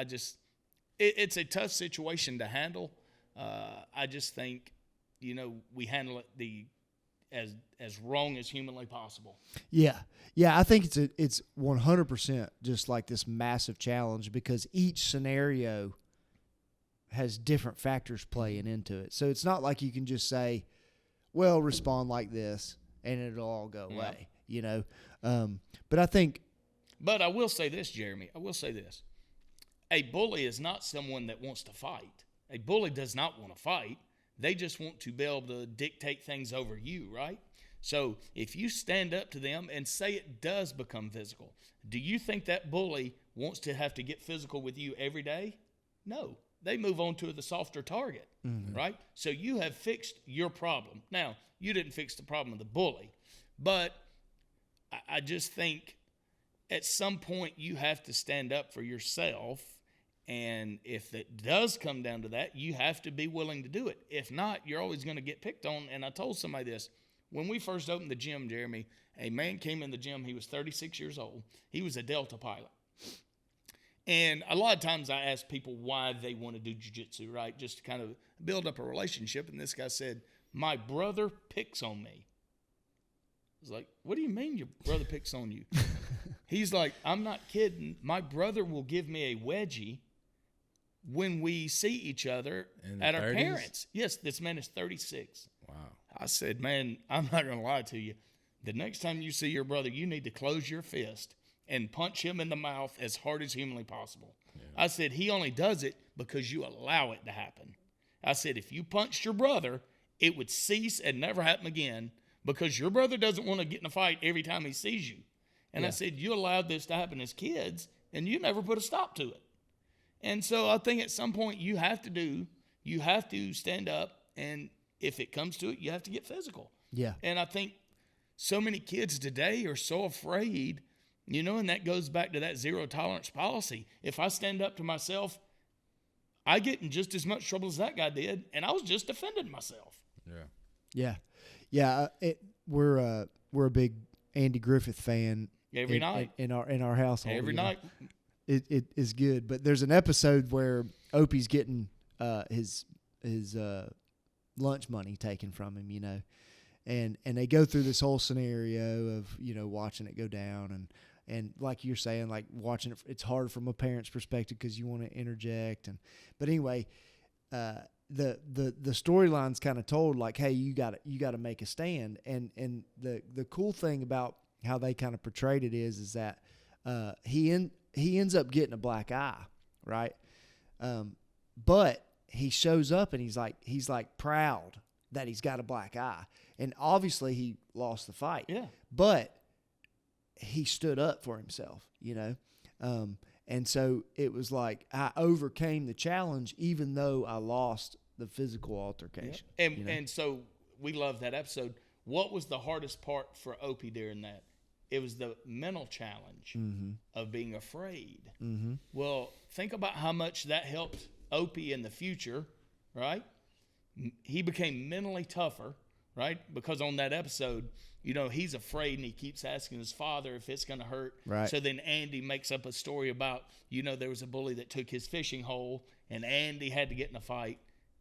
B: it's a tough situation to handle. I just think, you know, we handle it as wrong as humanly possible.
C: Yeah. Yeah, I think it's 100% just like this massive challenge, because each scenario has different factors playing into it. So it's not like you can just say, well, respond like this and it'll all go away, you know. But I think...
B: But I will say this, Jeremy. I will say this. A bully is not someone that wants to fight. A bully does not want to fight. They just want to be able to dictate things over you, right? So if you stand up to them and say it does become physical, do you think that bully wants to have to get physical with you every day? No. They move on to the softer target, right? So you have fixed your problem. Now, you didn't fix the problem of the bully, but I just think at some point you have to stand up for yourself. And if it does come down to that, you have to be willing to do it. If not, you're always going to get picked on. And I told somebody this. When we first opened the gym, Jeremy, a man came in the gym. He was 36 years old. He was a Delta pilot. And a lot of times I ask people why they want to do jiu-jitsu, right? Just to kind of build up a relationship. And this guy said, my brother picks on me. I was like, what do you mean your brother picks on you? He's like, I'm not kidding. My brother will give me a wedgie when we see each other at our
A: 30s?
B: Parents. Yes, this man is 36.
A: Wow.
B: I said, man, I'm not going to lie to you. The next time you see your brother, you need to close your fist and punch him in the mouth as hard as humanly possible. Yeah. I said, he only does it because you allow it to happen. I said, if you punched your brother, it would cease and never happen again because your brother doesn't want to get in a fight every time he sees you. And I said, you allowed this to happen as kids, and you never put a stop to it. And so I think at some point you have to stand up, and if it comes to it, you have to get physical.
C: Yeah.
B: And I think so many kids today are so afraid, and that goes back to that zero tolerance policy. If I stand up to myself, I get in just as much trouble as that guy did, and I was just defending myself.
C: Yeah. We're a big Andy Griffith fan
B: every night
C: in our household.
B: Every night.
C: It is good, but there's an episode where Opie's getting his lunch money taken from him, and they go through this whole scenario of watching it go down and like you're saying, like watching it, it's hard from a parent's perspective because you want to interject but anyway, the storyline's kind of told like, hey, you got to make a stand, and the cool thing about how they kind of portrayed it is that he ends up getting a black eye, right? But he shows up and he's like proud that he's got a black eye, and obviously he lost the fight.
B: Yeah,
C: but he stood up for himself, and so it was like I overcame the challenge even though I lost the physical altercation.
B: Yeah. And so we love that episode. What was the hardest part for Opie during that? It was the mental challenge of being afraid. Mm-hmm. Well, think about how much that helped Opie in the future, right? He became mentally tougher, right? Because on that episode, he's afraid and he keeps asking his father if it's going to hurt.
C: Right.
B: So then Andy makes up a story about, there was a bully that took his fishing hole and Andy had to get in a fight.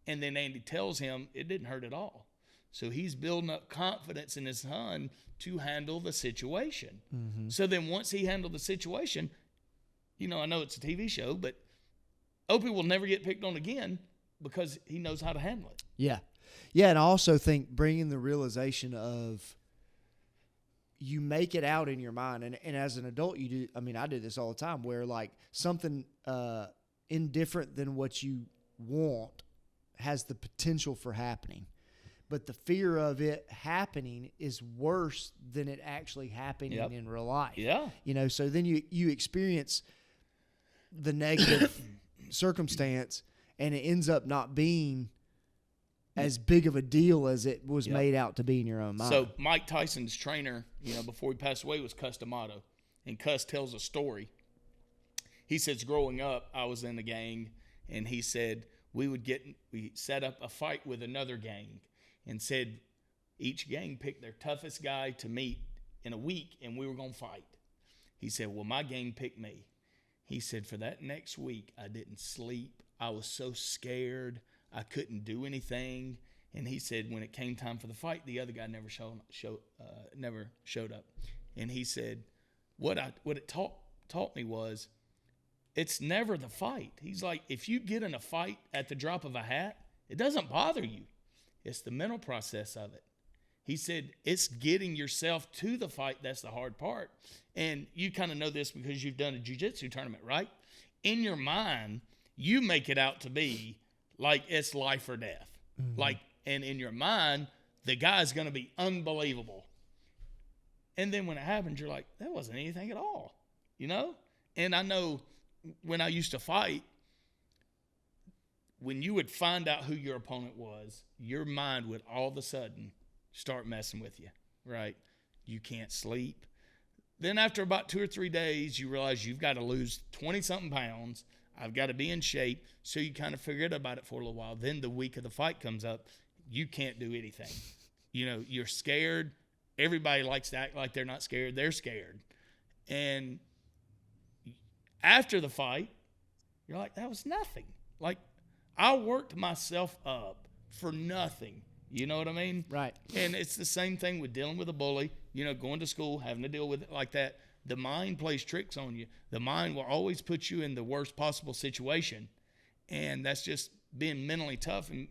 B: And then Andy tells him it didn't hurt at all. So he's building up confidence in his son to handle the situation. Mm-hmm. So then once he handled the situation, I know it's a TV show, but Opie will never get picked on again because he knows how to handle it.
C: Yeah. Yeah, and I also think bringing the realization of you make it out in your mind. And as an adult, you do. I mean, I do this all the time where like something indifferent than what you want has the potential for happening. But the fear of it happening is worse than it actually happening in real life.
B: Yeah.
C: So then you experience the negative circumstance, and it ends up not being as big of a deal as it was made out to be in your own mind.
B: So Mike Tyson's trainer, before he passed away, was Cus D'Amato. And Cus tells a story. He says, growing up, I was in a gang, and he said we set up a fight with another gang, and said each gang picked their toughest guy to meet in a week, and we were going to fight. He said, well, my gang picked me. He said, for that next week, I didn't sleep. I was so scared. I couldn't do anything. And he said, when it came time for the fight, the other guy never showed up. And he said, what it taught me was, it's never the fight. He's like, if you get in a fight at the drop of a hat, it doesn't bother you. It's the mental process of it. He said, it's getting yourself to the fight that's the hard part. And you kind of know this because you've done a jiu-jitsu tournament, right? In your mind, you make it out to be like it's life or death. Mm-hmm. And in your mind, the guy's going to be unbelievable. And then when it happens, you're like, that wasn't anything at all, And I know when I used to fight, when you would find out who your opponent was, your mind would all of a sudden start messing with you, right? You can't sleep. Then after about 2 or 3 days, you realize you've got to lose 20-something pounds. I've got to be in shape. So you kind of forget about it for a little while. Then the week of the fight comes up. You can't do anything. You're scared. Everybody likes to act like they're not scared. They're scared. And After the fight, you're like, that was nothing. Like, I worked myself up for nothing. You know what I mean?
C: Right.
B: And it's the same thing with dealing with a bully, going to school, having to deal with it like that. The mind plays tricks on you. The mind will always put you in the worst possible situation. And that's just being mentally tough and,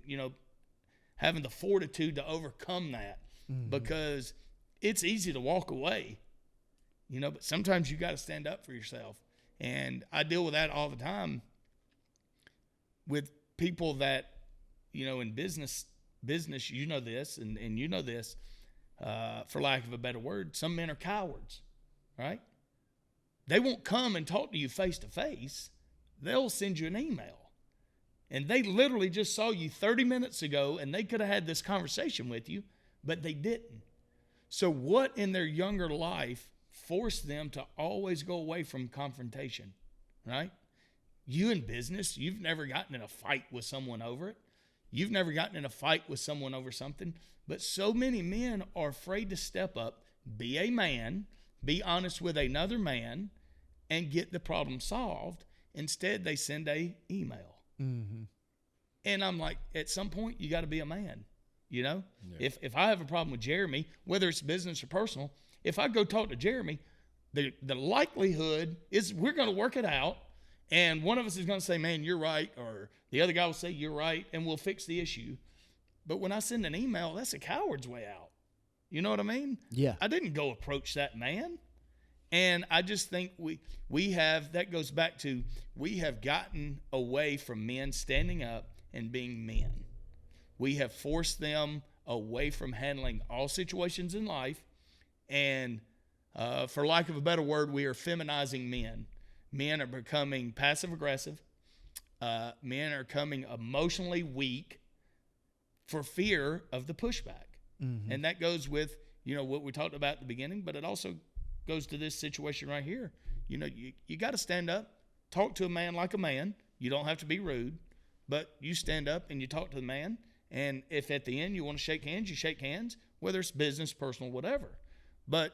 B: having the fortitude to overcome that, because it's easy to walk away, but sometimes you got to stand up for yourself. And I deal with that all the time with people that, in business, this, and you know this, for lack of a better word, some men are cowards, right? They won't come and talk to you face to face. They'll send you an email. And they literally just saw you 30 minutes ago, and they could have had this conversation with you, but they didn't. So what in their younger life forced them to always go away from confrontation, right? You in business, you've never gotten in a fight with someone over it. You've never gotten in a fight with someone over something. But so many men are afraid to step up, be a man, be honest with another man, and get the problem solved. Instead, they send a email.
C: Mm-hmm.
B: And I'm like, at some point, you got to be a man, Yeah. If I have a problem with Jeremy, whether it's business or personal, if I go talk to Jeremy, the likelihood is we're going to work it out, and one of us is going to say, man, you're right, or the other guy will say, you're right, and we'll fix the issue. But when I send an email, that's a coward's way out. You know what I mean?
C: Yeah.
B: I didn't go approach that man. And I just think we have, that goes back to, we have gotten away from men standing up and being men. We have forced them away from handling all situations in life. And for lack of a better word, we are feminizing men. Men are becoming passive aggressive. Men are becoming emotionally weak for fear of the pushback. Mm-hmm. And that goes with, what we talked about at the beginning, but it also goes to this situation right here. You got to stand up, talk to a man like a man. You don't have to be rude, but you stand up and you talk to the man. And if at the end you want to shake hands, you shake hands, whether it's business, personal, whatever. But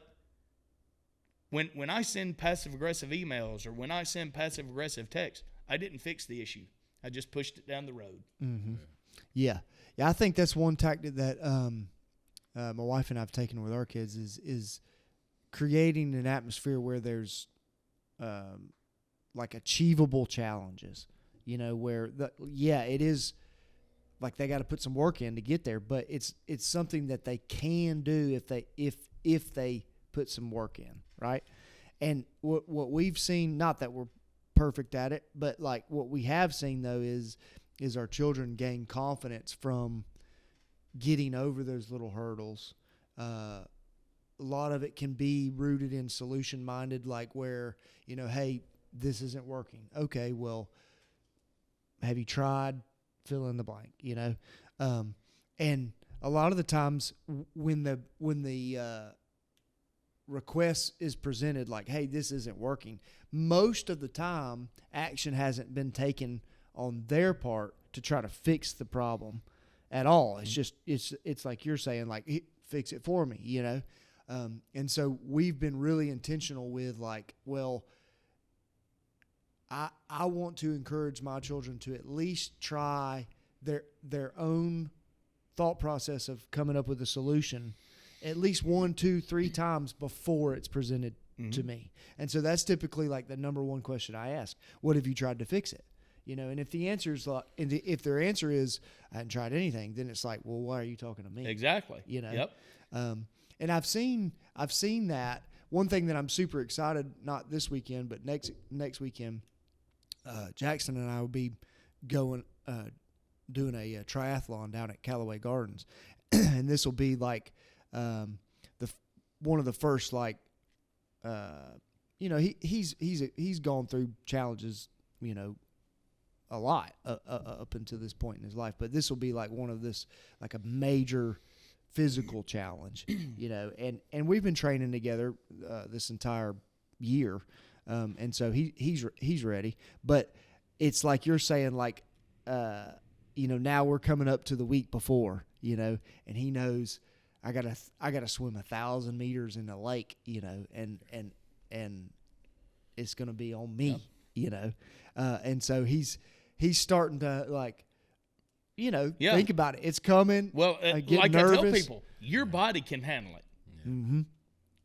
B: when I send passive-aggressive emails or when I send passive-aggressive texts, I didn't fix the issue. I just pushed it down the road.
C: Mm-hmm. Yeah. I think that's one tactic that my wife and I have taken with our kids is creating an atmosphere where there's like achievable challenges, where it is like they got to put some work in to get there, but it's something that they can do if they put some work in, right? And what we've seen, not that we're perfect at it, but like what we have seen though is our children gain confidence from getting over those little hurdles. A lot of it can be rooted in solution-minded, like where, hey, this isn't working. Okay, well, have you tried? Fill in the blank, And a lot of the times when the request is presented like, hey, this isn't working, most of the time action hasn't been taken on their part to try to fix the problem at all. It's just, it's like you're saying, like, fix it for me, And so we've been really intentional with like, well, I want to encourage my children to at least try their own thought process of coming up with a solution at least 1, 2, 3 times before it's presented to me. And so that's typically like the number one question I ask. What have you tried to fix it? And if the answer is like, if their answer is I haven't tried anything, then it's like, well, why are you talking to me?
B: Exactly.
C: Yep. And I've seen that. One thing that I'm super excited, not this weekend, but next weekend, Jackson and I will be going doing a triathlon down at Callaway Gardens, and this will be like one of the first like he's gone through challenges a lot up until this point in his life, but this will be like one of this like a major physical challenge, and we've been training together this entire year, and so he's ready. But it's like you're saying, like now we're coming up to the week before, and he knows I gotta swim 1,000 meters in a lake, and it's gonna be on me. And so he's starting to like,
B: Yeah.
C: think about it. It's coming.
B: Well,
C: I get
B: like
C: nervous.
B: I tell people, your body can handle it.
C: Mm-hmm.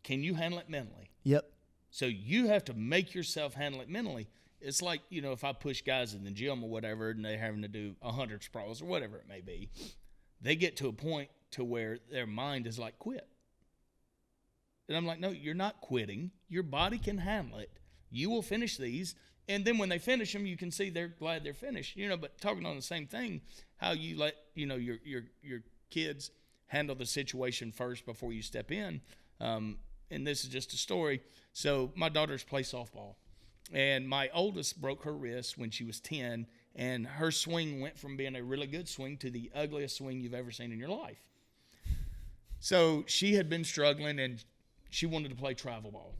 B: Can you handle it mentally?
C: Yep.
B: So you have to make yourself handle it mentally. It's like, if I push guys in the gym or whatever and they're having to do 100 sprawls or whatever it may be, they get to a point to where their mind is like, quit. And I'm like, no, you're not quitting. Your body can handle it. You will finish these. And then when they finish them, you can see they're glad they're finished. But talking on the same thing, how you let, your kids handle the situation first before you step in. And this is just a story. So my daughters play softball. And my oldest broke her wrist when she was 10, and her swing went from being a really good swing to the ugliest swing you've ever seen in your life. So she had been struggling, and she wanted to play travel ball.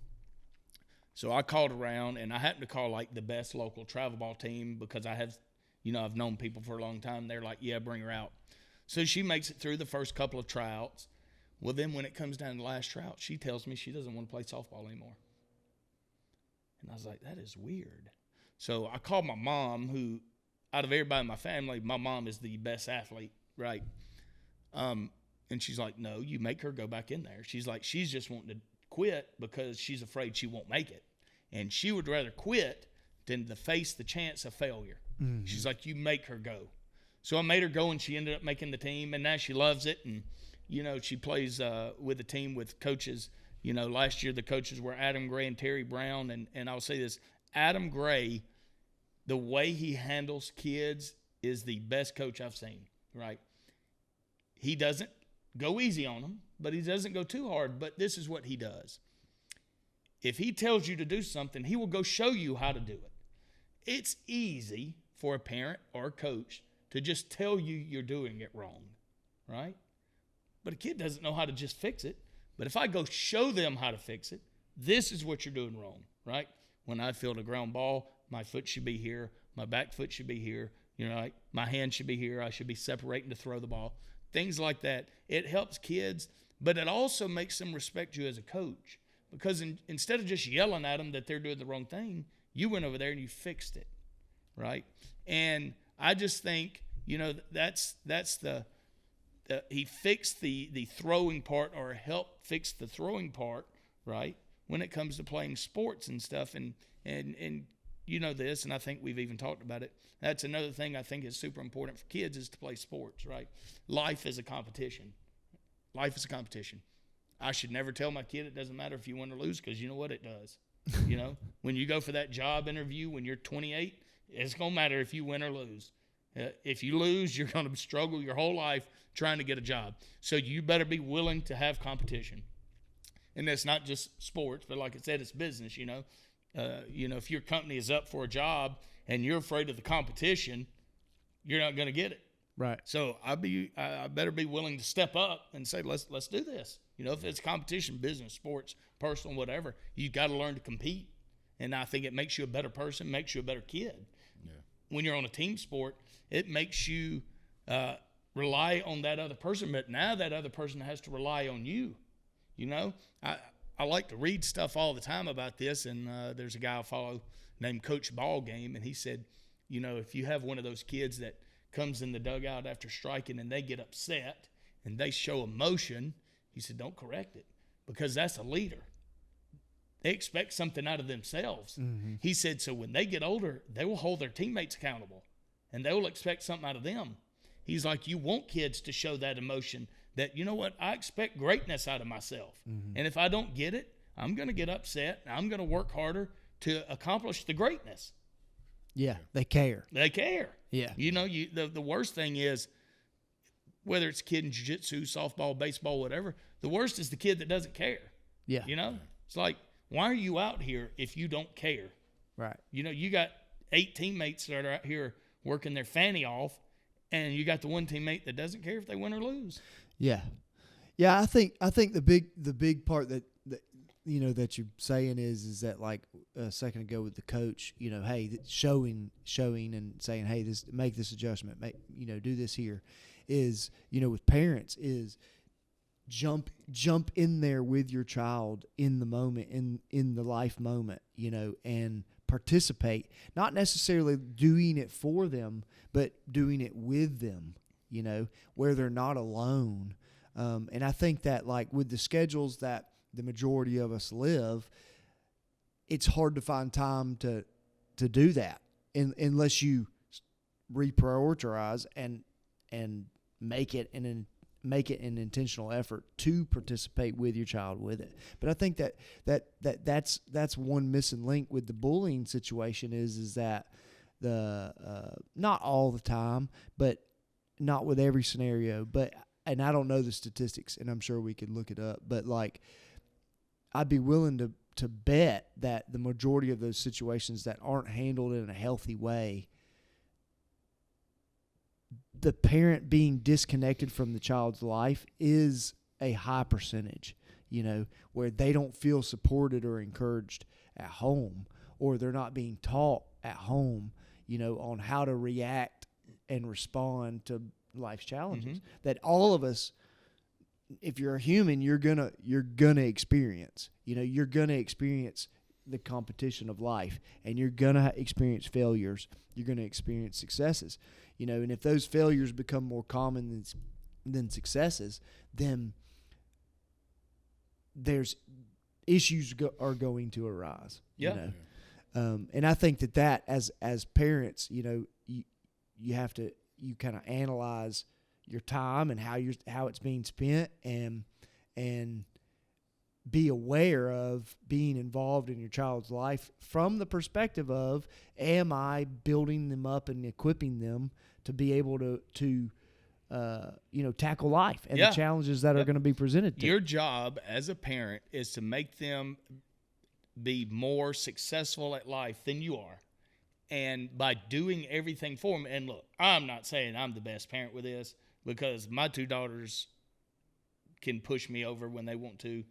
B: So I called around, and I happened to call like the best local travel ball team because I have, I've known people for a long time. They're like, yeah, bring her out. So she makes it through the first couple of tryouts. Well, then when it comes down to the last tryout, she tells me she doesn't want to play softball anymore. And I was like, that is weird. So I called my mom, who, out of everybody in my family, my mom is the best athlete, right? And she's like, no, you make her go back in there. She's like, she's just wanting to quit because she's afraid she won't make it. And she would rather quit than to face the chance of failure. Mm-hmm. She's like, you make her go. So I made her go, and she ended up making the team, and now she loves it. And, she plays with a team with coaches. Last year the coaches were Adam Gray and Terry Brown. And I'll say this, Adam Gray, the way he handles kids is the best coach I've seen, right? He doesn't go easy on them, but he doesn't go too hard. But this is what he does. If he tells you to do something, he will go show you how to do it. It's easy for a parent or a coach to just tell you you're doing it wrong, right? But a kid doesn't know how to just fix it. But if I go show them how to fix it, this is what you're doing wrong, right? When I field a ground ball, my foot should be here. My back foot should be here. Like my hand should be here. I should be separating to throw the ball. Things like that. It helps kids, but it also makes them respect you as a coach. Because instead of just yelling at them that they're doing the wrong thing, you went over there and you fixed it, right? And I just think, that's the he fixed the throwing part, or helped fix the throwing part, right, when it comes to playing sports and stuff. And this, and I think we've even talked about it. That's another thing I think is super important for kids, is to play sports, right? Life is a competition. Life is a competition. I should never tell my kid it doesn't matter if you win or lose, because you know what, it does. When you go for that job interview when you're 28, it's going to matter if you win or lose. If you lose, you're going to struggle your whole life trying to get a job. So you better be willing to have competition. And that's not just sports, but like I said, it's business, if your company is up for a job and you're afraid of the competition, you're not going to get it.
C: Right.
B: So I better be willing to step up and say, let's do this. If it's competition, business, sports, personal, whatever, you got to learn to compete. And I think it makes you a better person, makes you a better kid. Yeah. When you're on a team sport, it makes you rely on that other person, but now that other person has to rely on you. I like to read stuff all the time about this, and there's a guy I follow named Coach Ballgame, and he said, if you have one of those kids that comes in the dugout after striking and they get upset and they show emotion, he said, don't correct it, because that's a leader. They expect something out of themselves. Mm-hmm. He said, so when they get older, they will hold their teammates accountable, and they will expect something out of them. He's like, you want kids to show that emotion, that, I expect greatness out of myself. Mm-hmm. And if I don't get it, I'm going to get upset, and I'm going to work harder to accomplish the greatness.
C: Yeah, they care.
B: They care.
C: Yeah.
B: The worst thing is, whether it's a kid in jiu-jitsu, softball, baseball, whatever, the worst is the kid that doesn't care.
C: Yeah.
B: It's like, why are you out here if you don't care?
C: Right.
B: You got 8 teammates that are out here working their fanny off, and you got the one teammate that doesn't care if they win or lose.
C: Yeah. Yeah, I think the big part that that you're saying is that, like a second ago with the coach, hey, showing and saying, hey, make this adjustment, do this here, is, with parents, is jump in there with your child in the moment, in the life moment, and participate, not necessarily doing it for them, but doing it with them, where they're not alone. And I think that, like, with the schedules that the majority of us live, it's hard to find time to do that unless you reprioritize and make it an intentional effort to participate with your child with it. But I think that's one missing link with the bullying situation is that the not all the time, but not with every scenario. And I don't know the statistics, and I'm sure we could look it up. But like, I'd be willing to bet that the majority of those situations that aren't handled in a healthy way, the parent being disconnected from the child's life is a high percentage, where they don't feel supported or encouraged at home, or they're not being taught at home, on how to react and respond to life's challenges. That all of us, if you're a human, you're gonna experience. You're gonna experience the competition of life, and you're gonna experience failures. You're gonna experience successes. And if those failures become more common than successes, then there's issues are going to arise.
B: Yeah.
C: And I think that as parents, you have to kind of analyze your time and how it's being spent, and be aware of being involved in your child's life from the perspective of, am I building them up and equipping them to be able to tackle life and the challenges that are going to be presented to.
B: Your job as a parent is to make them be more successful at life than you are. And by doing everything for them, and look, I'm not saying I'm the best parent with this, because my two daughters can push me over when they want to.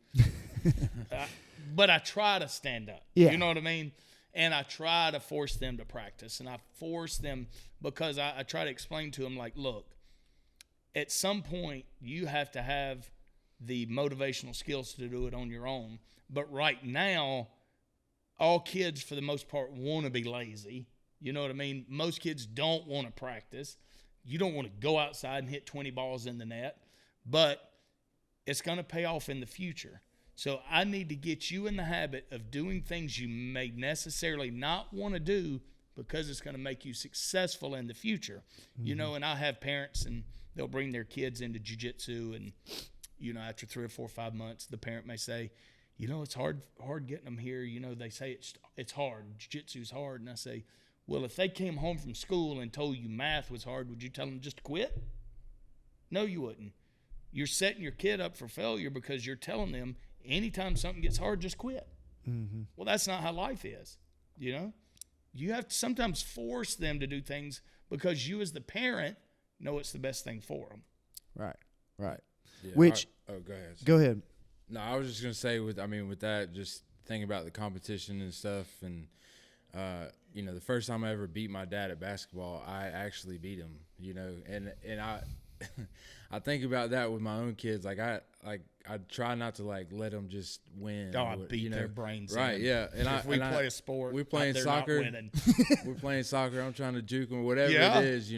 B: But I try to stand up.
C: Yeah.
B: You know what I mean? And I try to force them to practice. And I force them because I try to explain to them, like, look, at some point you have to have the motivational skills to do it on your own. But right now, all kids, for the most part, want to be lazy. You know what I mean? Most kids don't want to practice. You don't want to go outside and hit 20 balls in the net. But it's going to pay off in the future. So I need to get you in the habit of doing things you may necessarily not want to do because it's going to make you successful in the future. Mm-hmm. And I have parents, and they'll bring their kids into jiu-jitsu, and, after 3 or 4 or 5 months, the parent may say, it's hard getting them here. They say it's hard. Jiu-jitsu's hard. And I say, well, if they came home from school and told you math was hard, would you tell them just to quit? No, you wouldn't. You're setting your kid up for failure because you're telling them anytime something gets hard, just quit. Mm-hmm. Well, that's not how life is. You have to sometimes force them to do things because you, as the parent, know it's the best thing for them.
C: Right.
A: Yeah,
C: Which,
A: go ahead.
C: Go ahead.
A: No, I was just gonna say with that, just thinking about the competition and stuff, and the first time I ever beat my dad at basketball, I actually beat him. And I I think about that with my own kids. I try not to let them just win.
B: Oh, I beat their brains.
A: Right,
B: in.
A: yeah. And
B: if we play a sport,
A: we're playing soccer. We're playing soccer. I'm trying to juke them or whatever it is,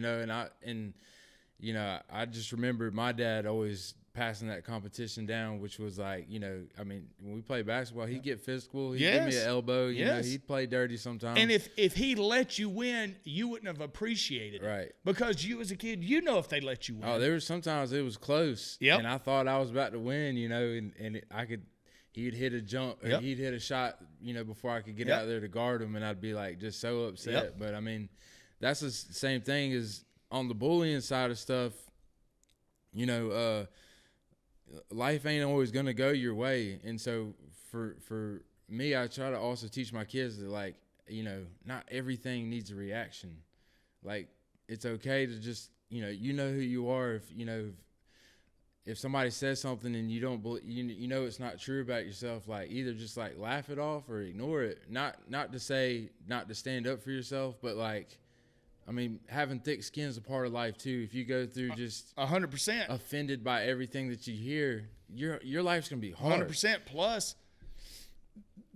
A: I just remember my dad always passing that competition down, which was when we played basketball, he'd get physical. He'd give me an elbow. He'd play dirty sometimes.
B: And if he let you win, you wouldn't have appreciated it.
A: Right.
B: Because you as a kid, if they let you win.
A: Oh, there was sometimes it was close.
B: Yep.
A: And I thought I was about to win, he'd hit a jump, or he'd hit a shot, before I could get out there to guard him, and I'd be just so upset.
B: Yep.
A: But that's the same thing as on the bullying side of stuff. Life ain't always gonna go your way, and so for me, I try to also teach my kids that not everything needs a reaction. It's okay to just who you are. If somebody says something and you don't believe, it's not true about yourself, either just laugh it off or ignore it. Not to say not to stand up for yourself, but having thick skin is a part of life too. If you go through just
B: 100%
A: offended by everything that you hear, your life's gonna be hard.
B: 100%. Plus,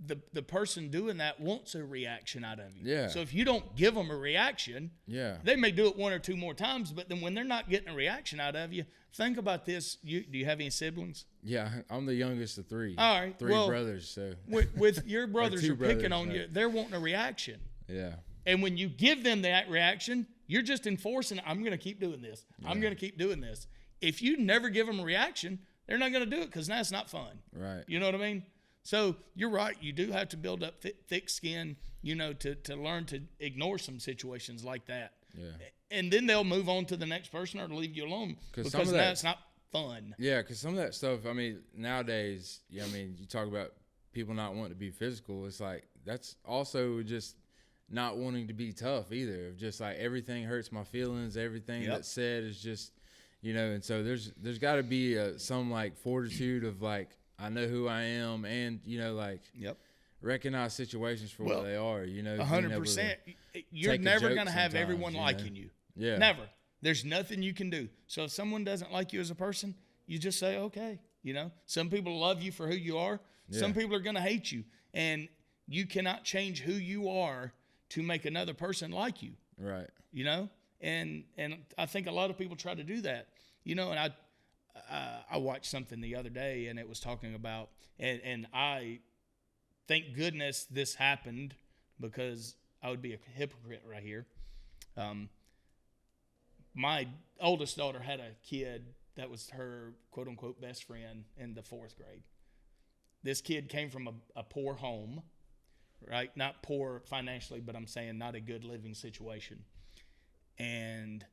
B: the person doing that wants a reaction out of you.
A: Yeah.
B: So if you don't give them a reaction, they may do it one or two more times, but then when they're not getting a reaction out of you, think about this. Do you have any siblings?
A: Yeah, I'm the youngest of three.
B: All right.
A: Three brothers. So
B: with your brothers
A: two
B: are picking
A: brothers,
B: on you, they're wanting a reaction.
A: Yeah.
B: And when you give them that reaction, you're just enforcing, I'm going to keep doing this. I'm going to keep doing this. If you never give them a reaction, they're not going to do it because now it's not fun.
A: Right.
B: You know what I mean? So you're right. You do have to build up thick skin, to learn to ignore some situations like that.
A: Yeah.
B: And then they'll move on to the next person or leave you alone because now it's not fun.
A: Yeah, because some of that stuff, I mean, nowadays, you talk about people not wanting to be physical. It's like that's also just not wanting to be tough either. Just like everything hurts my feelings. Everything that's said is just, and so there's got to be some like fortitude of like, I know who I am, and recognize situations for what they are.
B: 100%. You're never going to have everyone liking you.
A: Yeah,
B: never. There's nothing you can do. So if someone doesn't like you as a person, you just say okay. Some people love you for who you are. Yeah. Some people are going to hate you, and you cannot change who you are to make another person like you.
A: Right.
B: And I think a lot of people try to do that. And I watched something the other day, and it was talking about, and I thank goodness this happened because I would be a hypocrite right here. My oldest daughter had a kid that was her quote unquote best friend in the 4th grade. This kid came from a poor home, right? Not poor financially, but I'm saying not a good living situation. And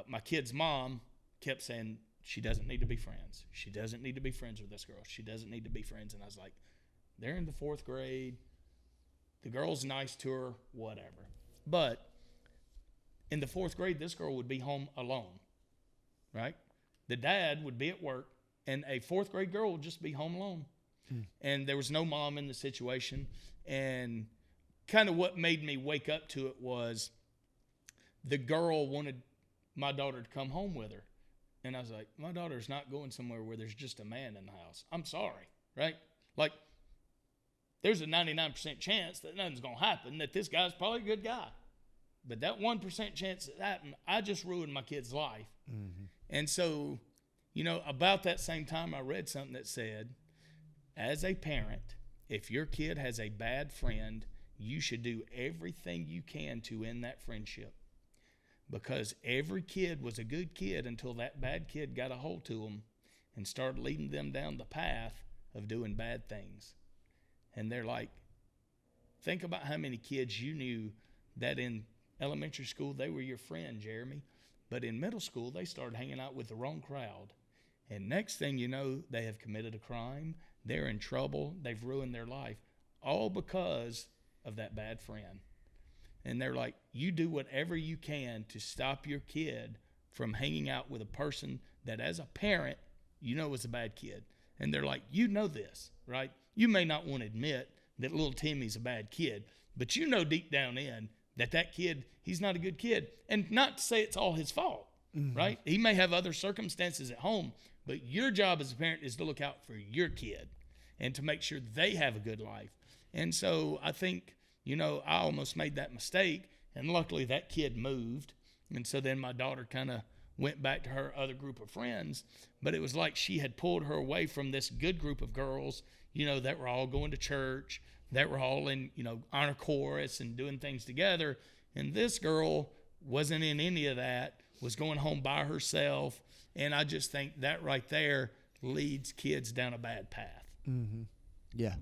B: my kid's mom kept saying, she doesn't need to be friends. She doesn't need to be friends with this girl. She doesn't need to be friends. And I was like, they're in the 4th grade. The girl's nice to her, whatever. But in the 4th grade, this girl would be home alone, right? The dad would be at work, and a 4th grade girl would just be home alone. And there was no mom in the situation. And kind of what made me wake up to it was the girl wanted my daughter to come home with her. And I was like, my daughter's not going somewhere where there's just a man in the house. I'm sorry, right? Like, there's a 99% chance that nothing's going to happen, that this guy's probably a good guy. But that 1% chance that happened, I just ruined my kid's life. Mm-hmm. And so, about that same time, I read something that said, as a parent, if your kid has a bad friend, you should do everything you can to end that friendship. Because every kid was a good kid until that bad kid got a hold to them and started leading them down the path of doing bad things. And they're like, think about how many kids you knew that in elementary school, they were your friend, Jeremy. But in middle school, they started hanging out with the wrong crowd. And next thing you know, they have committed a crime. They're in trouble. They've ruined their life. All because of that bad friend. And they're like, you do whatever you can to stop your kid from hanging out with a person that as a parent, is a bad kid. And they're like, this, right? You may not want to admit that little Timmy's a bad kid, but deep down in that kid, he's not a good kid. And not to say it's all his fault, right? He may have other circumstances at home, but your job as a parent is to look out for your kid and to make sure they have a good life. And so I think, I almost made that mistake, and luckily that kid moved. And so then my daughter kind of went back to her other group of friends, but it was like she had pulled her away from this good group of girls, that were all going to church, that were all in, honor chorus and doing things together. And this girl wasn't in any of that, was going home by herself. And I just think that right there leads kids down a bad path.
C: Mm-hmm. Yeah.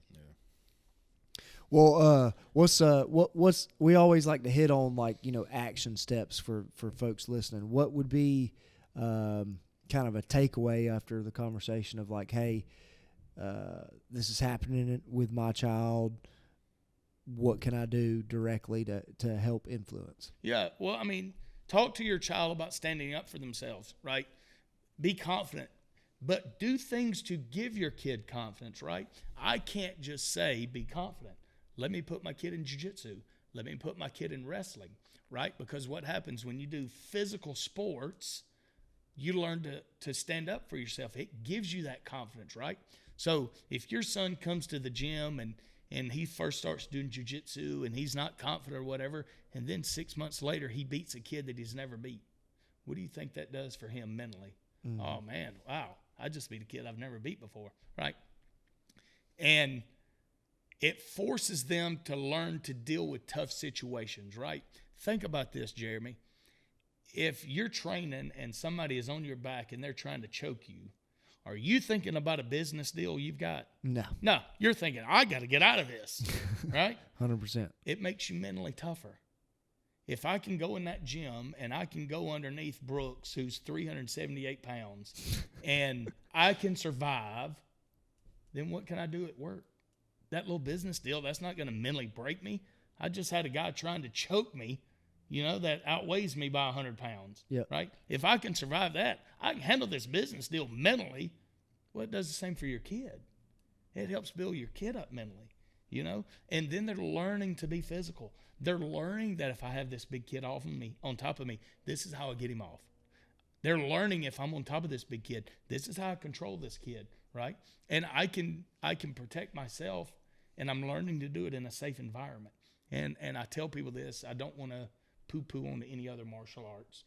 C: Well, what's we always like to hit on, like, action steps for folks listening. What would be kind of a takeaway after the conversation of like, hey, this is happening with my child. What can I do directly to help influence?
B: Yeah, well, talk to your child about standing up for themselves, right? Be confident, but do things to give your kid confidence, right? I can't just say be confident. Let me put my kid in jiu-jitsu. Let me put my kid in wrestling, right? Because what happens when you do physical sports, you learn to stand up for yourself. It gives you that confidence, right? So if your son comes to the gym and he first starts doing jiu-jitsu and he's not confident or whatever, and then 6 months later he beats a kid that he's never beat, what do you think that does for him mentally? Mm-hmm. Oh, man, wow, I just beat a kid I've never beat before, right? And it forces them to learn to deal with tough situations, right? Think about this, Jeremy. If you're training and somebody is on your back and they're trying to choke you, are you thinking about a business deal you've got?
C: No.
B: No, you're thinking, I got to get out of this, right?
C: 100%.
B: It makes you mentally tougher. If I can go in that gym and I can go underneath Brooks, who's 378 pounds, and I can survive, then what can I do at work? That little business deal, that's not going to mentally break me. I just had a guy trying to choke me, that outweighs me by 100 pounds, right? If I can survive that, I can handle this business deal mentally. Well, it does the same for your kid. It helps build your kid up mentally, And then they're learning to be physical. They're learning that if I have this big kid on top of me, this is how I get him off. They're learning if I'm on top of this big kid, this is how I control this kid, right? And I can protect myself, and I'm learning to do it in a safe environment. And I tell people this, I don't want to poo-poo on any other martial arts,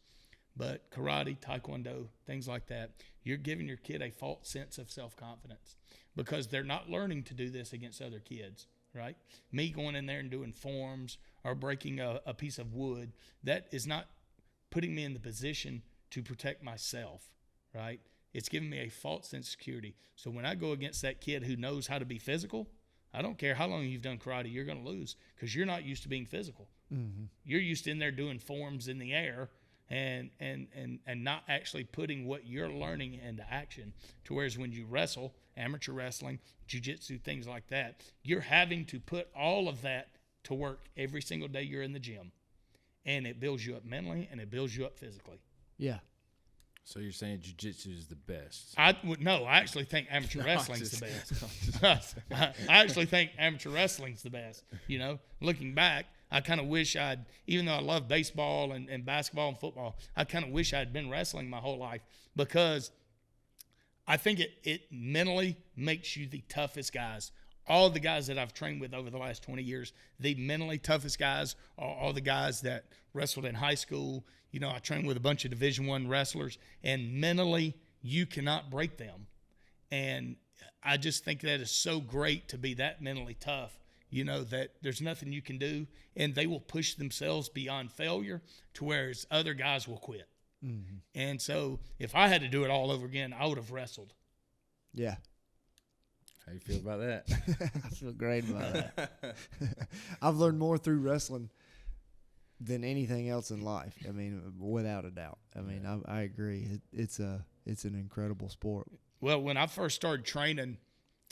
B: but karate, taekwondo, things like that, you're giving your kid a false sense of self-confidence because they're not learning to do this against other kids, right? Me going in there and doing forms or breaking a piece of wood, that is not putting me in the position to protect myself, right? It's giving me a false sense of security. So when I go against that kid who knows how to be physical, I don't care how long you've done karate, you're going to lose because you're not used to being physical. Mm-hmm. You're used to in there doing forms in the air and not actually putting what you're learning into action. To whereas when you wrestle, amateur wrestling, jiu-jitsu, things like that, you're having to put all of that to work every single day you're in the gym. And it builds you up mentally and it builds you up physically.
C: Yeah.
A: So you're saying jiu-jitsu is the best?
B: No, I actually think amateur wrestling's the best. I actually think amateur wrestling's the best. Looking back, I kind of wish even though I love baseball and basketball and football, I kind of wish I'd been wrestling my whole life because I think it mentally makes you the toughest guys. All the guys that I've trained with over the last 20 years, the mentally toughest guys are all the guys that wrestled in high school. I trained with a bunch of Division I wrestlers, and mentally you cannot break them. And I just think that is so great to be that mentally tough, that there's nothing you can do, and they will push themselves beyond failure to whereas other guys will quit. Mm-hmm. And so if I had to do it all over again, I would have wrestled.
C: Yeah.
A: How you feel about that?
C: I feel great about that. I've learned more through wrestling than anything else in life. I mean, without a doubt. I mean, I agree. It's an incredible sport.
B: Well, when I first started training,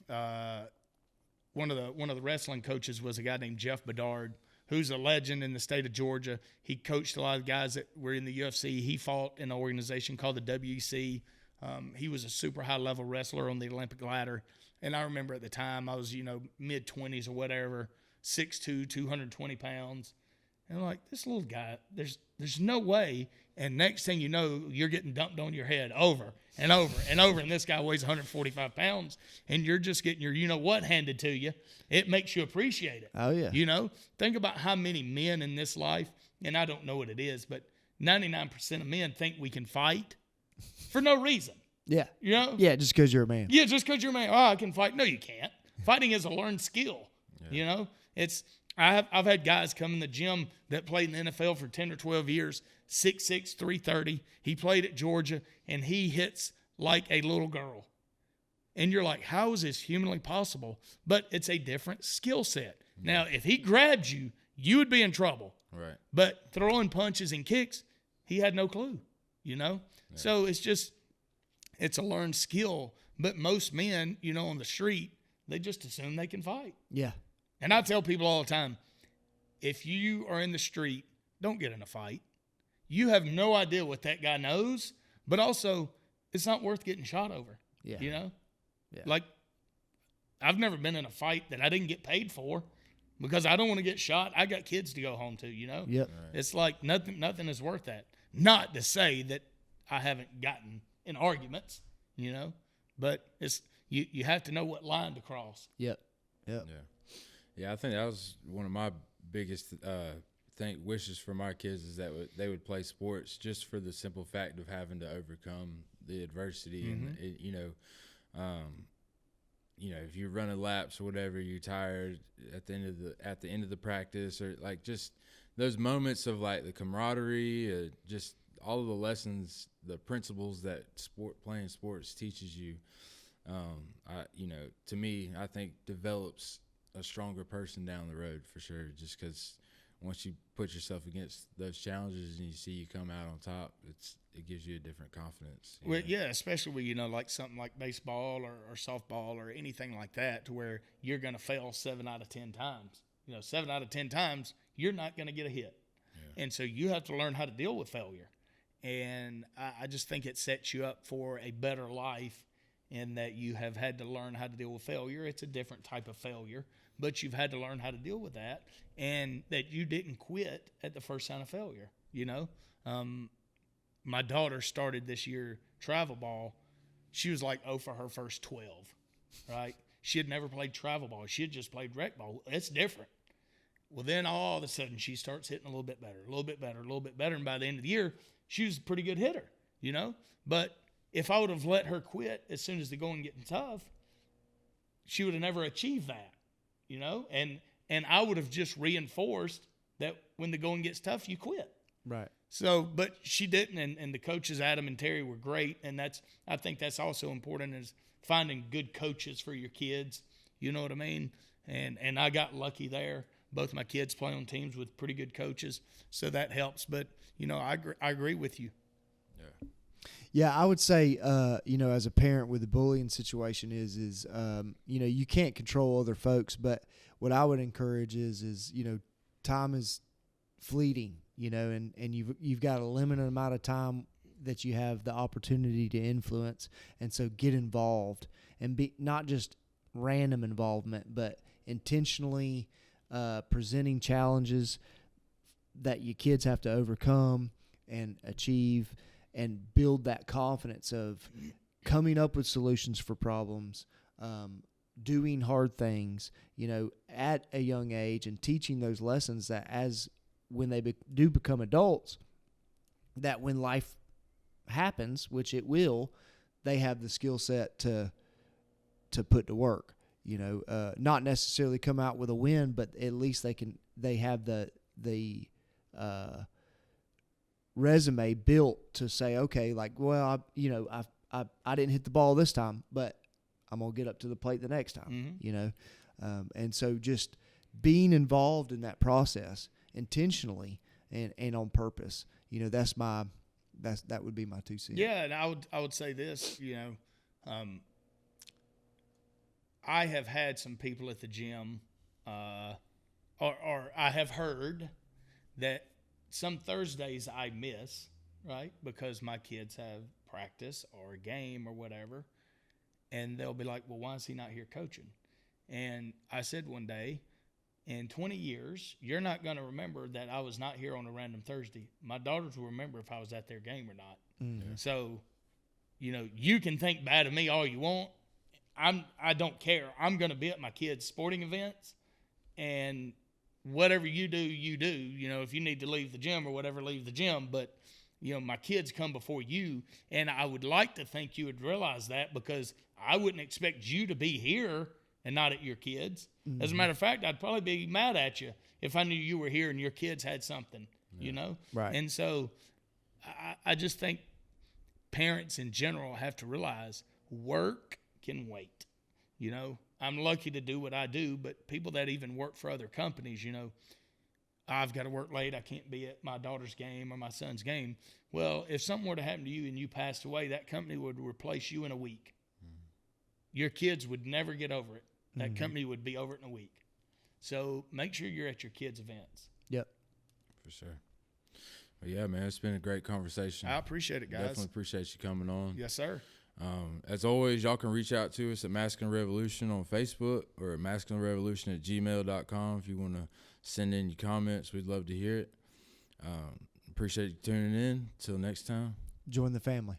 B: one of the wrestling coaches was a guy named Jeff Bedard, who's a legend in the state of Georgia. He coached a lot of guys that were in the UFC. He fought in an organization called the WEC. He was a super high-level wrestler on the Olympic ladder. And I remember at the time I was, mid-20s or whatever, 6'2", 220 pounds. And I'm like, this little guy, there's no way. And next thing you know, you're getting dumped on your head over and over and over. And this guy weighs 145 pounds. And you're just getting your you-know-what handed to you. It makes you appreciate it.
C: Oh, yeah.
B: Think about how many men in this life, and I don't know what it is, but 99% of men think we can fight for no reason.
C: Yeah. Yeah, just because you're a man.
B: Yeah, just because you're a man. Oh, I can fight. No, you can't. Fighting is a learned skill. Yeah. I've had guys come in the gym that played in the NFL for 10 or 12 years, 6'6", 330. He played at Georgia, and he hits like a little girl. And you're like, how is this humanly possible? But it's a different skill set. Yeah. Now, if he grabbed you, you would be in trouble.
A: Right.
B: But throwing punches and kicks, he had no clue, Yeah. So it's a learned skill. But most men, on the street, they just assume they can fight.
C: Yeah.
B: And I tell people all the time, if you are in the street, don't get in a fight. You have no idea what that guy knows, but also it's not worth getting shot over.
C: Yeah.
B: Yeah. Like, I've never been in a fight that I didn't get paid for because I don't want to get shot. I got kids to go home to,
C: Yep.
A: Right.
B: It's like nothing is worth that. Not to say that I haven't gotten in arguments, but it's, you have to know what line to cross.
C: Yep.
A: Yeah. I think that was one of my biggest wishes for my kids is that they would play sports just for the simple fact of having to overcome the adversity and if you're running laps or whatever, you're tired at the end of the practice, or like just those moments of like the camaraderie, just all of the lessons, the principles that playing sports teaches you. To me, I think develops a stronger person down the road for sure. Just because once you put yourself against those challenges and you see you come out on top, it gives you a different confidence.
B: Well, yeah, especially with, like something like baseball or softball or anything like that, to where you're going to fail 7 out of 10 times. 7 out of 10 times, you're not going to get a hit. Yeah. And so you have to learn how to deal with failure. And I just think it sets you up for a better life in that you have had to learn how to deal with failure. It's a different type of failure, but you've had to learn how to deal with that, and that you didn't quit at the first sign of failure. My daughter started this year travel ball. She was like 0 for her first 12, right? She had never played travel ball. She had just played rec ball. It's different. Well, then all of a sudden she starts hitting a little bit better, a little bit better, a little bit better. And by the end of the year, she was a pretty good hitter, But if I would have let her quit as soon as the going getting tough, she would have never achieved that, And I would have just reinforced that when the going gets tough, you quit.
C: Right.
B: So, but she didn't, and the coaches, Adam and Terry, were great, and I think that's also important, is finding good coaches for your kids. You know what I mean? And I got lucky there. Both my kids play on teams with pretty good coaches, so that helps. But I agree with you.
A: Yeah.
C: Yeah, I would say, as a parent with the bullying situation is you can't control other folks, but what I would encourage is time is fleeting, and you've got a limited amount of time that you have the opportunity to influence, and so get involved and be not just random involvement, but intentionally presenting challenges that your kids have to overcome and achieve, and build that confidence of coming up with solutions for problems, doing hard things, at a young age, and teaching those lessons that when they do become adults, that when life happens, which it will, they have the skill set to put to work. Not necessarily come out with a win, but at least they have the resume built to say, okay, like, well, I didn't hit the ball this time, but I'm gonna get up to the plate the next time.
B: Mm-hmm.
C: And so just being involved in that process intentionally and on purpose, that would be my 2 cents.
B: Yeah, and I would say this, I have had some people at the gym, or I have heard that some Thursdays I miss, right, because my kids have practice or a game or whatever, and they'll be like, well, why is he not here coaching? And I said one day, in 20 years, you're not going to remember that I was not here on a random Thursday. My daughters will remember if I was at their game or not.
C: Mm-hmm.
B: So, you can think bad of me all you want. I don't care. I'm going to be at my kids' sporting events, and whatever you do, you do. If you need to leave the gym or whatever, leave the gym. But, my kids come before you, and I would like to think you would realize that, because I wouldn't expect you to be here and not at your kids. Mm-hmm. As a matter of fact, I'd probably be mad at you if I knew you were here and your kids had something,
C: Right.
B: And so I just think parents in general have to realize work can wait. I'm lucky to do what I do, but people that even work for other companies, I've got to work late. I can't be at my daughter's game or my son's game. Well, if something were to happen to you and you passed away, that company would replace you in a week. Mm-hmm. Your kids would never get over it. That mm-hmm. company would be over it in a week. So make sure you're at your kids' events.
C: Yep.
A: For sure. Well, yeah, man, it's been a great conversation.
B: I appreciate it, guys.
A: Definitely appreciate you coming on.
B: Yes, sir.
A: As always, y'all can reach out to us at Masculine Revolution on Facebook or at masculinerevolution@gmail.com if you want to send in your comments. We'd love to hear it. Appreciate you tuning in. Till next time.
C: Join the family.